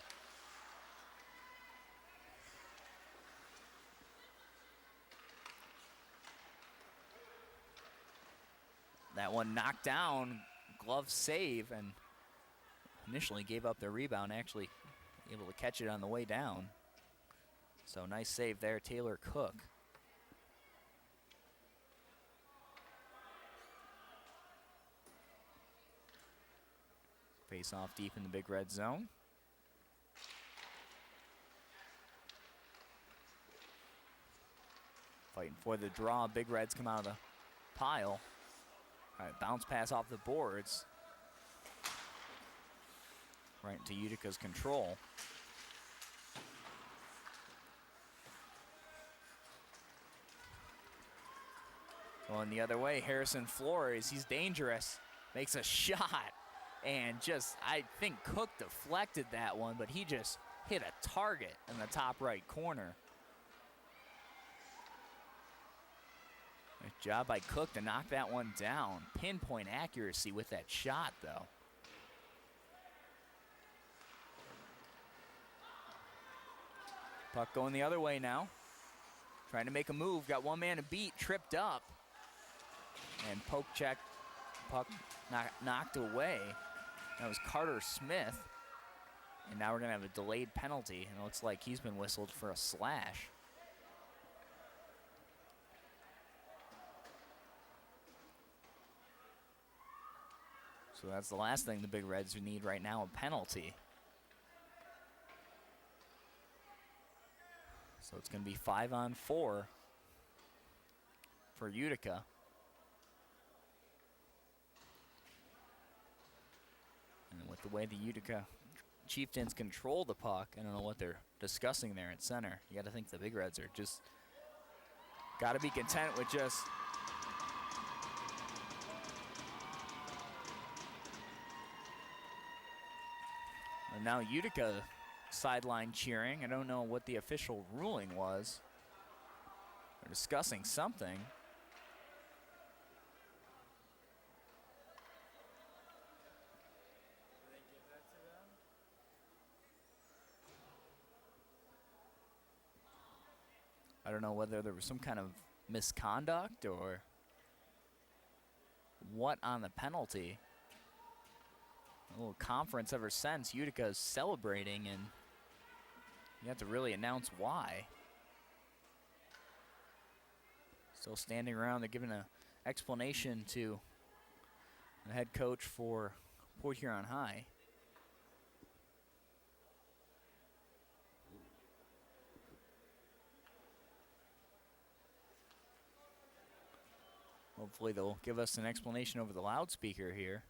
That one knocked down, glove save, and initially gave up the rebound, actually able to catch it on the way down. So nice save there, Taylor Cook. Face off deep in the Big Red zone. Fighting for the draw, Big Reds come out of the pile. All right, bounce pass off the boards. Right into Utica's control. Going the other way, Harrison Flores, he's dangerous. Makes a shot. And just, I think Cook deflected that one, but he just hit a target in the top right corner. Nice job by Cook to knock that one down. Pinpoint accuracy with that shot, though. Puck going the other way now. Trying to make a move. Got one man to beat. Tripped up. And poke check. Puck knocked away. That was Carter Smith. And now we're going to have a delayed penalty. And it looks like he's been whistled for a slash. So that's the last thing the Big Reds need right now, a penalty. So it's going to be 5-on-4 for Utica. And with the way the Utica Chieftains control the puck, I don't know what they're discussing there at center. You got to think the Big Reds are just got to be content with just and now Utica sideline cheering. I don't know what the official ruling was. They're discussing something. I don't know whether there was some kind of misconduct or what on the penalty. A little conference ever since. Utica is celebrating, and you have to really announce why. Still standing around. They're giving an explanation to the head coach for Port Huron High. Hopefully they'll give us an explanation over the loudspeaker here.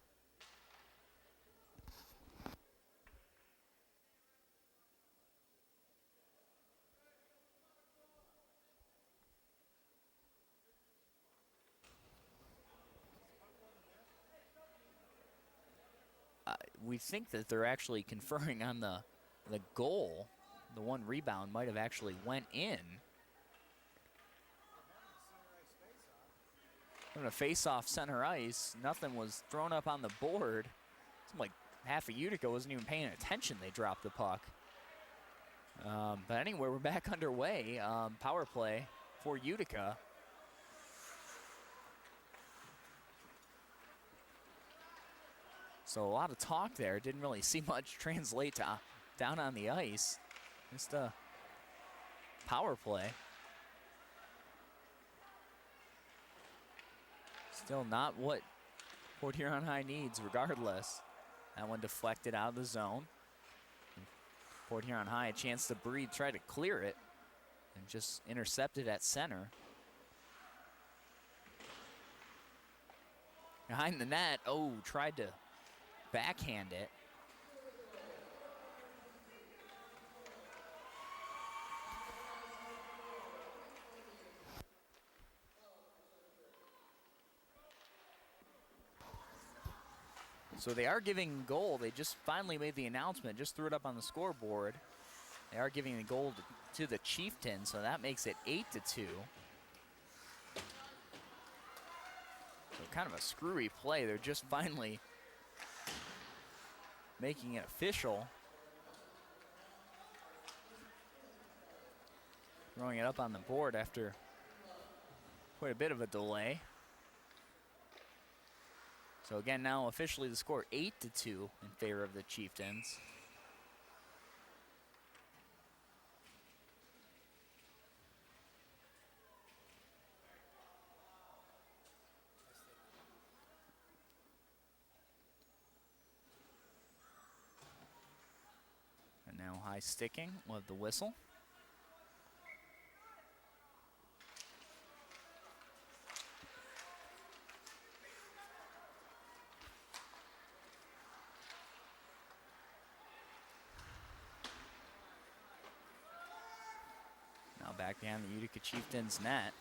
We think that they're actually conferring on the goal. The one rebound might have actually went in. Having a face-off center ice. Nothing was thrown up on the board. Seemed like half of Utica wasn't even paying attention. They dropped the puck. But anyway, we're back underway. Power play for Utica. So a lot of talk there. Didn't really see much translate to down on the ice. Just a power play. Still not what Port Huron High needs, regardless. That one deflected out of the zone. Port Huron High, a chance to breathe, try to clear it, and just intercepted at center. Behind the net, tried to backhand it. So they are giving goal. They just finally made the announcement, just threw it up on the scoreboard. They are giving the goal to the Chieftains, so that makes it 8-2. So kind of a screwy play. They're just finally making it official. Throwing it up on the board after quite a bit of a delay. So again, now officially the score 8-2 in favor of the Chieftains. And now high sticking with the whistle. Now back behind the Utica Chieftains net.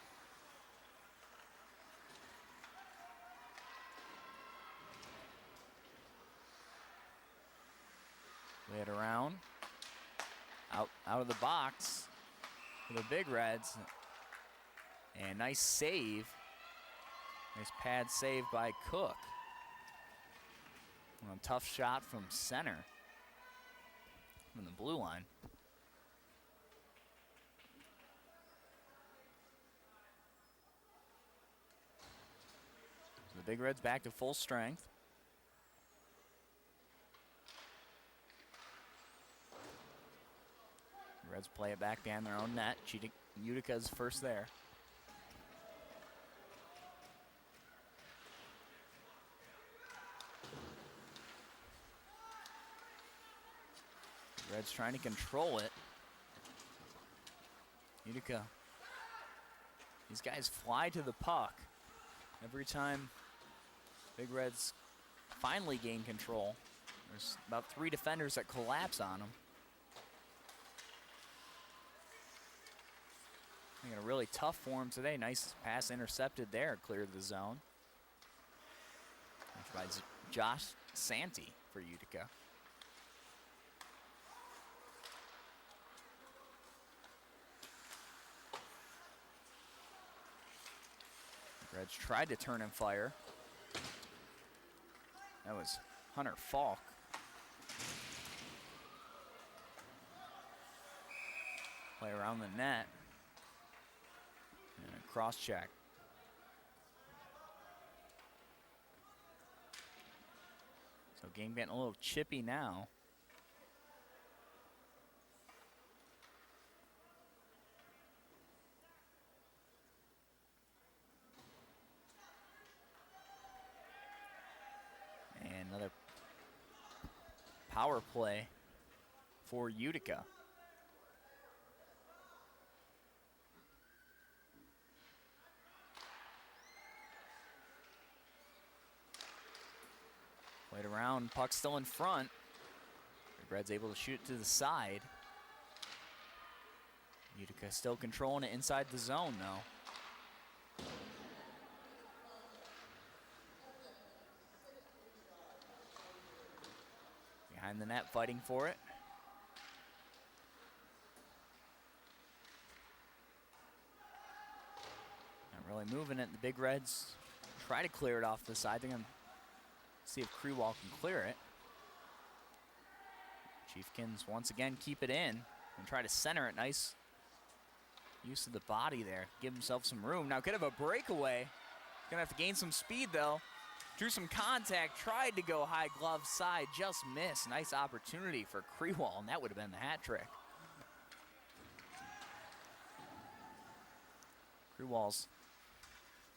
Lay it around. Out of the box for the Big Reds. And nice save. Nice pad save by Cook. And a tough shot from center. From the blue line. So the Big Reds back to full strength. Reds play it back behind their own net. Utica's first there. Reds trying to control it. Utica. These guys fly to the puck. Every time Big Reds finally gain control, there's about 3 defenders that collapse on them. In a really tough form today. Nice pass intercepted there, cleared the zone. By Josh Santee for Utica. Reds tried to turn and fire. That was Hunter Falk. Play around the net. And a cross check. So game getting a little chippy now. And another power play for Utica. Played around, puck still in front. The Reds able to shoot it to the side. Utica still controlling it inside the zone though. Behind the net, fighting for it. Not really moving it. The Big Reds try to clear it off the side. They're gonna see if Crewall can clear it. Chieftains once again keep it in and try to center it. Nice use of the body there. Give himself some room. Now could have a breakaway. Gonna have to gain some speed though. Drew some contact, tried to go high glove side, just missed. Nice opportunity for Crewall, and that would have been the hat trick. Crewall's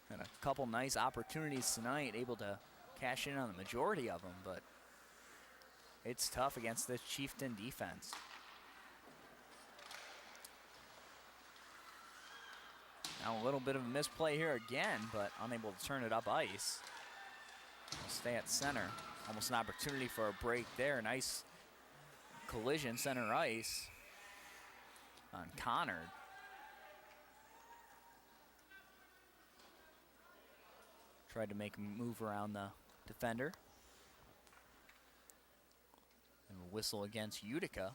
had a couple nice opportunities tonight, able to cash in on the majority of them, but it's tough against this Chieftain defense. Now a little bit of a misplay here again, but unable to turn it up ice. We'll stay at center. Almost an opportunity for a break there. Nice collision center ice on Connor. Tried to make a move around the defender. And a whistle against Utica.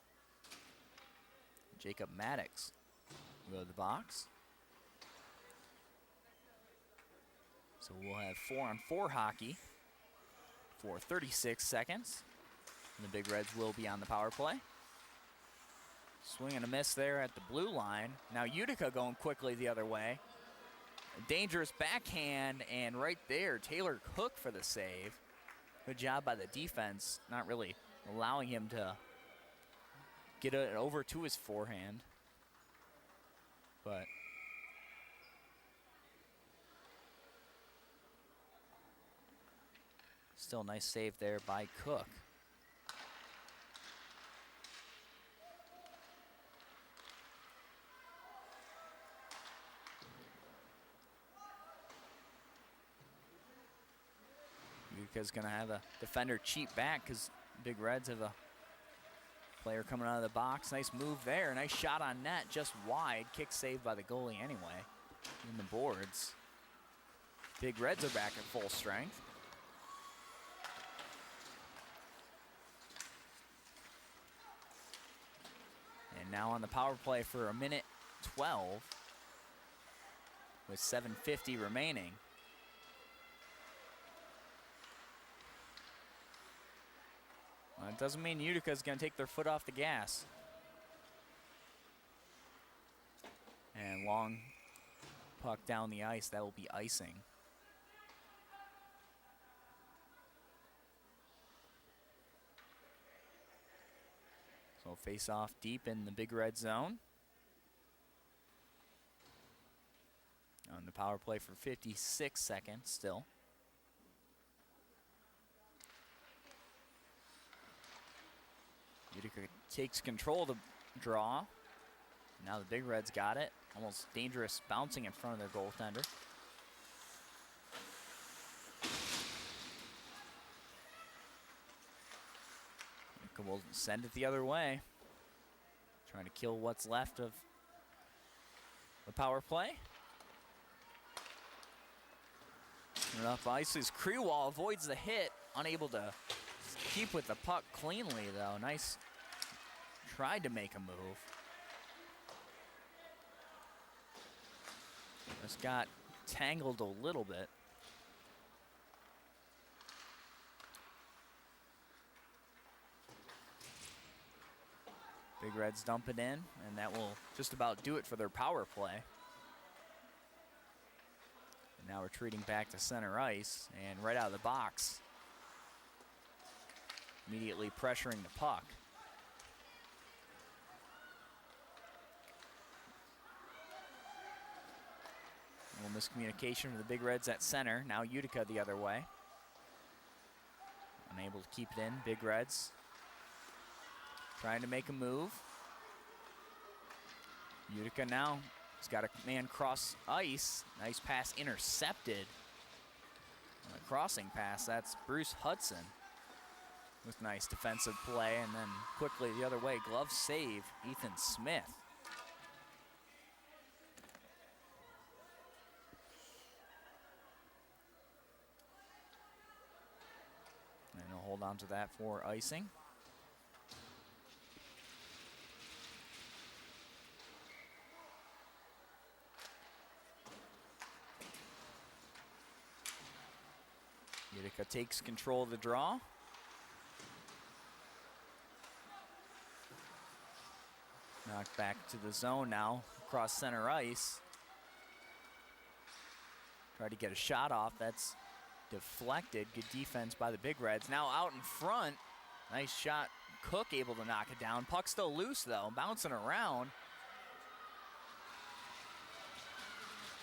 Jacob Maddox will go to the box. So we'll have 4-on-4 hockey for 36 seconds. And the Big Reds will be on the power play. Swing and a miss there at the blue line. Now Utica going quickly the other way. A dangerous backhand, and right there, Taylor Cook for the save. Good job by the defense, not really allowing him to get it over to his forehand. But still a nice save there by Cook. Utica's going to have a defender cheat back because Big Reds have a player coming out of the box. Nice move there. Nice shot on net, just wide. Kick saved by the goalie anyway. In the boards. Big Reds are back at full strength. And now on the power play for a minute 12 with 7:50 remaining. Well, it doesn't mean Utica's going to take their foot off the gas. And long puck down the ice, that will be icing. So face off deep in the Big Red zone. On the power play for 56 seconds still. Utica takes control of the draw. Now the Big Reds got it. Almost dangerous bouncing in front of their goaltender. Utica will send it the other way. Trying to kill what's left of the power play. Enough ice as Krewall avoids the hit. Unable to keep with the puck cleanly though. Nice. Tried to make a move. Just got tangled a little bit. Big Reds dump it in, and that will just about do it for their power play. And now retreating back to center ice, and right out of the box. Immediately pressuring the puck. A little miscommunication for the Big Reds at center. Now Utica the other way. Unable to keep it in. Big Reds trying to make a move. Utica now has got a man cross ice. Nice pass intercepted. On the crossing pass, that's Bruce Hudson with nice defensive play. And then quickly the other way, glove save, Ethan Smith. And he'll hold on to that for icing. Utica takes control of the draw. Knocked back to the zone now, across center ice. Tried to get a shot off, that's deflected. Good defense by the Big Reds. Now out in front, nice shot. Cook able to knock it down. Puck still loose though, bouncing around.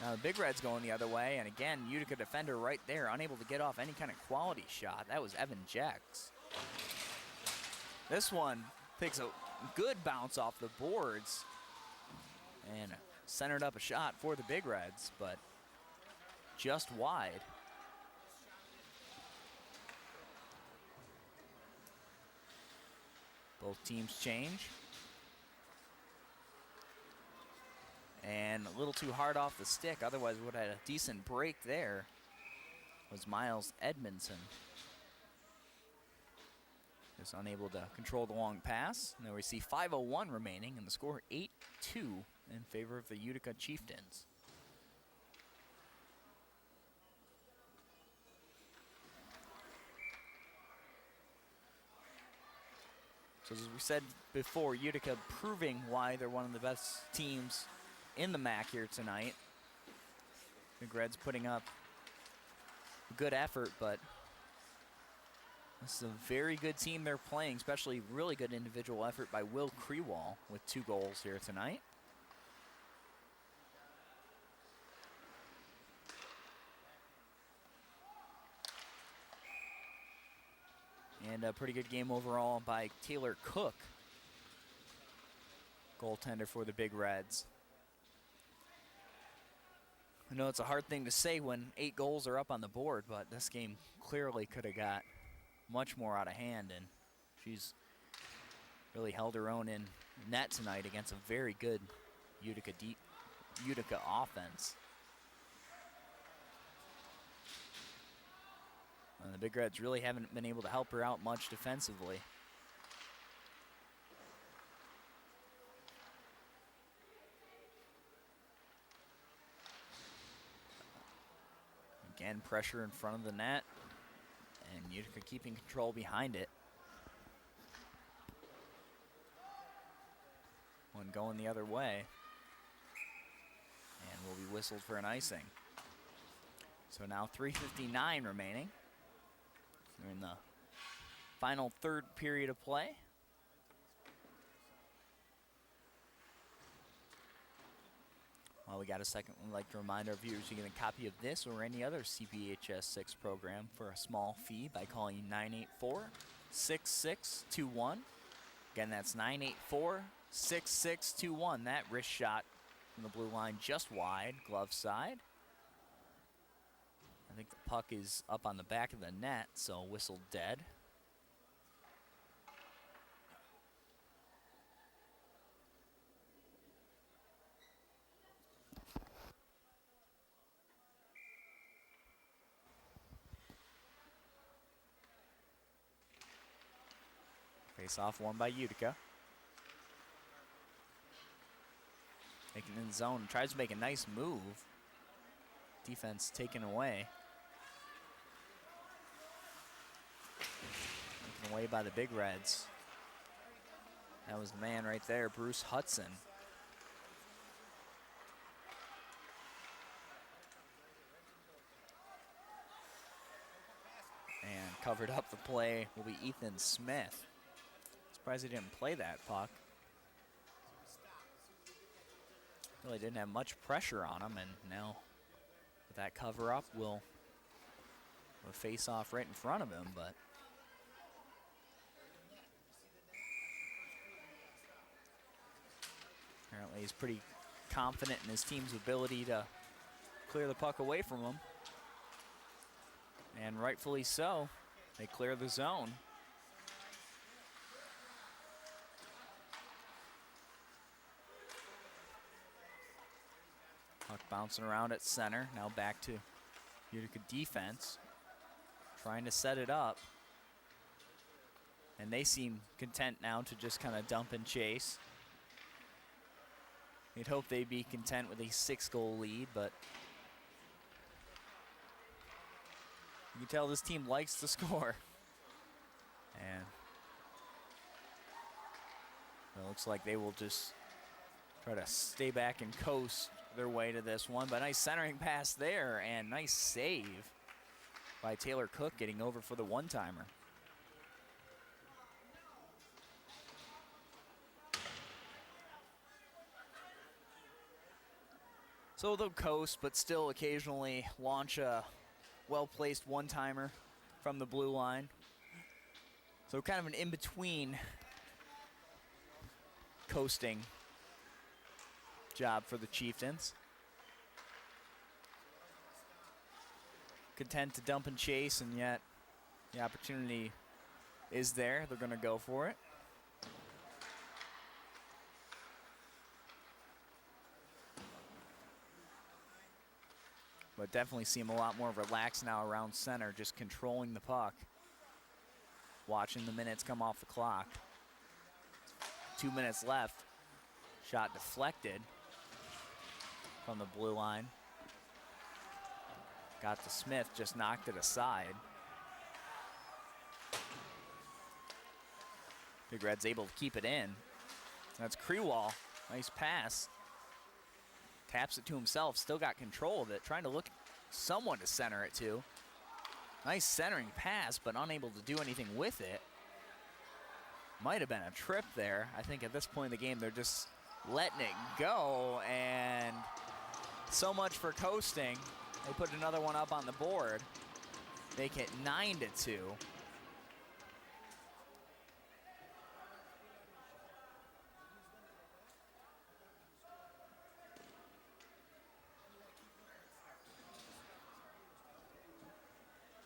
Now the Big Reds going the other way, and again, Utica defender right there, unable to get off any kind of quality shot. That was Evan Jex. This one takes a good bounce off the boards and centered up a shot for the Big Reds, but just wide. Both teams change. And a little too hard off the stick, otherwise would have had a decent break there, was Miles Edmondson. Just unable to control the long pass. Now we see 5:01 remaining, and the score 8-2 in favor of the Utica Chieftains. So as we said before, Utica proving why they're one of the best teams in the MAC here tonight. The Reds putting up a good effort, but this is a very good team they're playing, especially really good individual effort by Will Crewall with 2 goals here tonight. And a pretty good game overall by Taylor Cook, goaltender for the Big Reds. I know it's a hard thing to say when 8 goals are up on the board, but this game clearly could have got much more out of hand, and she's really held her own in net tonight against a very good Utica offense. And the Big Reds really haven't been able to help her out much defensively. Again, pressure in front of the net, and Utica keeping control behind it. One going the other way, and will be whistled for an icing. So now 3:59 remaining. We're in the final third period of play. While we got a second, we'd like to remind our viewers you get a copy of this or any other CPHS 6 program for a small fee by calling 984-6621. Again, that's 984-6621. That wrist shot from the blue line just wide, glove side. I think the puck is up on the back of the net, so whistle dead. Face off won by Utica. Taking in zone, tries to make a nice move. Defense taken away. Taken away by the Big Reds. That was the man right there, Bruce Hudson. And covered up the play will be Ethan Smith. Surprised he didn't play that puck. Really didn't have much pressure on him, and now with that cover up, we'll face off right in front of him, but apparently he's pretty confident in his team's ability to clear the puck away from him. And rightfully so, they clear the zone. Puck bouncing around at center, now back to Utica defense, trying to set it up. And they seem content now to just kind of dump and chase. You'd hope they'd be content with a 6-goal lead, but you can tell this team likes to score. And it looks like they will just try to stay back and coast their way to this one. But nice centering pass there, and nice save by Taylor Cook, getting over for the one-timer. So they'll coast, but still occasionally launch a well-placed one-timer from the blue line. So kind of an in-between coasting job for the Chieftains. Content to dump and chase, and yet the opportunity is there. They're going to go for it. But definitely seem a lot more relaxed now around center, just controlling the puck. Watching the minutes come off the clock. 2 minutes left. Shot deflected from the blue line. Got to Smith, just knocked it aside. Big Red's able to keep it in. That's Krewall. Nice pass. Taps it to himself, still got control of it, trying to look someone to center it to. Nice centering pass, but unable to do anything with it. Might have been a trip there. I think at this point in the game, they're just letting it go, and so much for coasting. They put another one up on the board. Make it 9-2.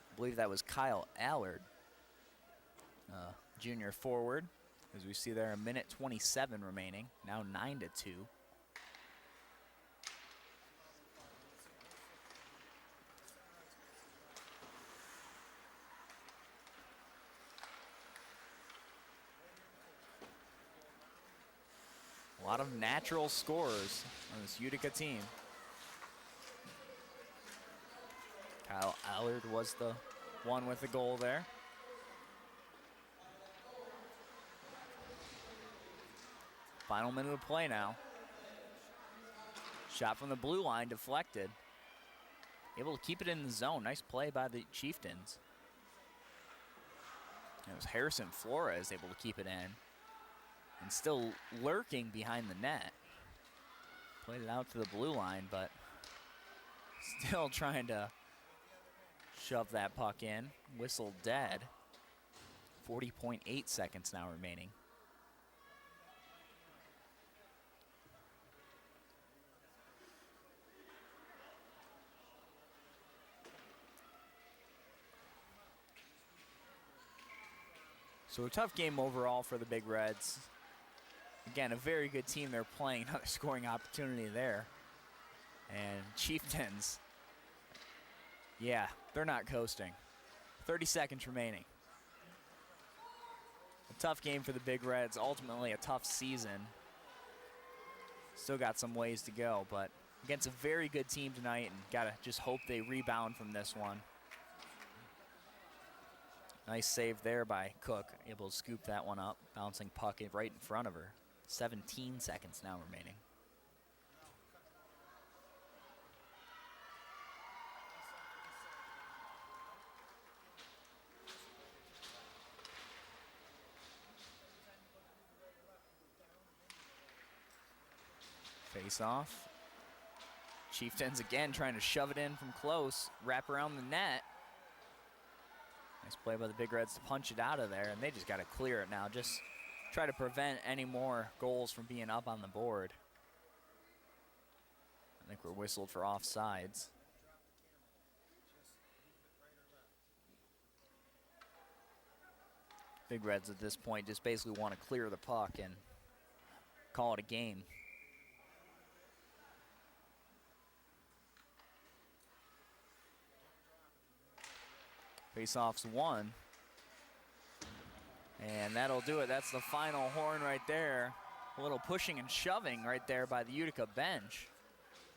I believe that was Kyle Allard, junior forward. As we see there, a minute 27 remaining. Now 9-2. A lot of natural scorers on this Utica team. Kyle Allard was the one with the goal there. Final minute of play now. Shot from the blue line, deflected. Able to keep it in the zone. Nice play by the Chieftains. It was Harrison Flores able to keep it in. And still lurking behind the net. Played it out to the blue line, but still trying to shove that puck in. Whistle dead. 40.8 seconds now remaining. So a tough game overall for the Big Reds. Again, a very good team they're playing. Another scoring opportunity there. And Chieftains, yeah, they're not coasting. 30 seconds remaining. A tough game for the Big Reds. Ultimately a tough season. Still got some ways to go, but against a very good team tonight, and gotta just hope they rebound from this one. Nice save there by Cook, able to scoop that one up. Bouncing puck right in front of her. 17 seconds now remaining. Face off. Chieftains again trying to shove it in from close, wrap around the net. Nice play by the Big Reds to punch it out of there, and they just got to clear it now. Just try to prevent any more goals from being up on the board. I think we're whistled for offsides. Big Reds at this point just basically want to clear the puck and call it a game. Face-off's won. And that'll do it. That's the final horn right there. A little pushing and shoving right there by the Utica bench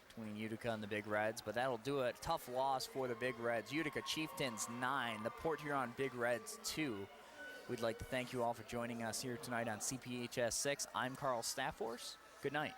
between Utica and the Big Reds, but that'll do it. Tough loss for the Big Reds. Utica Chieftains 9, the Port Huron Big Reds 2. We'd like to thank you all for joining us here tonight on CPHS 6. I'm Carl Staffors. Good night.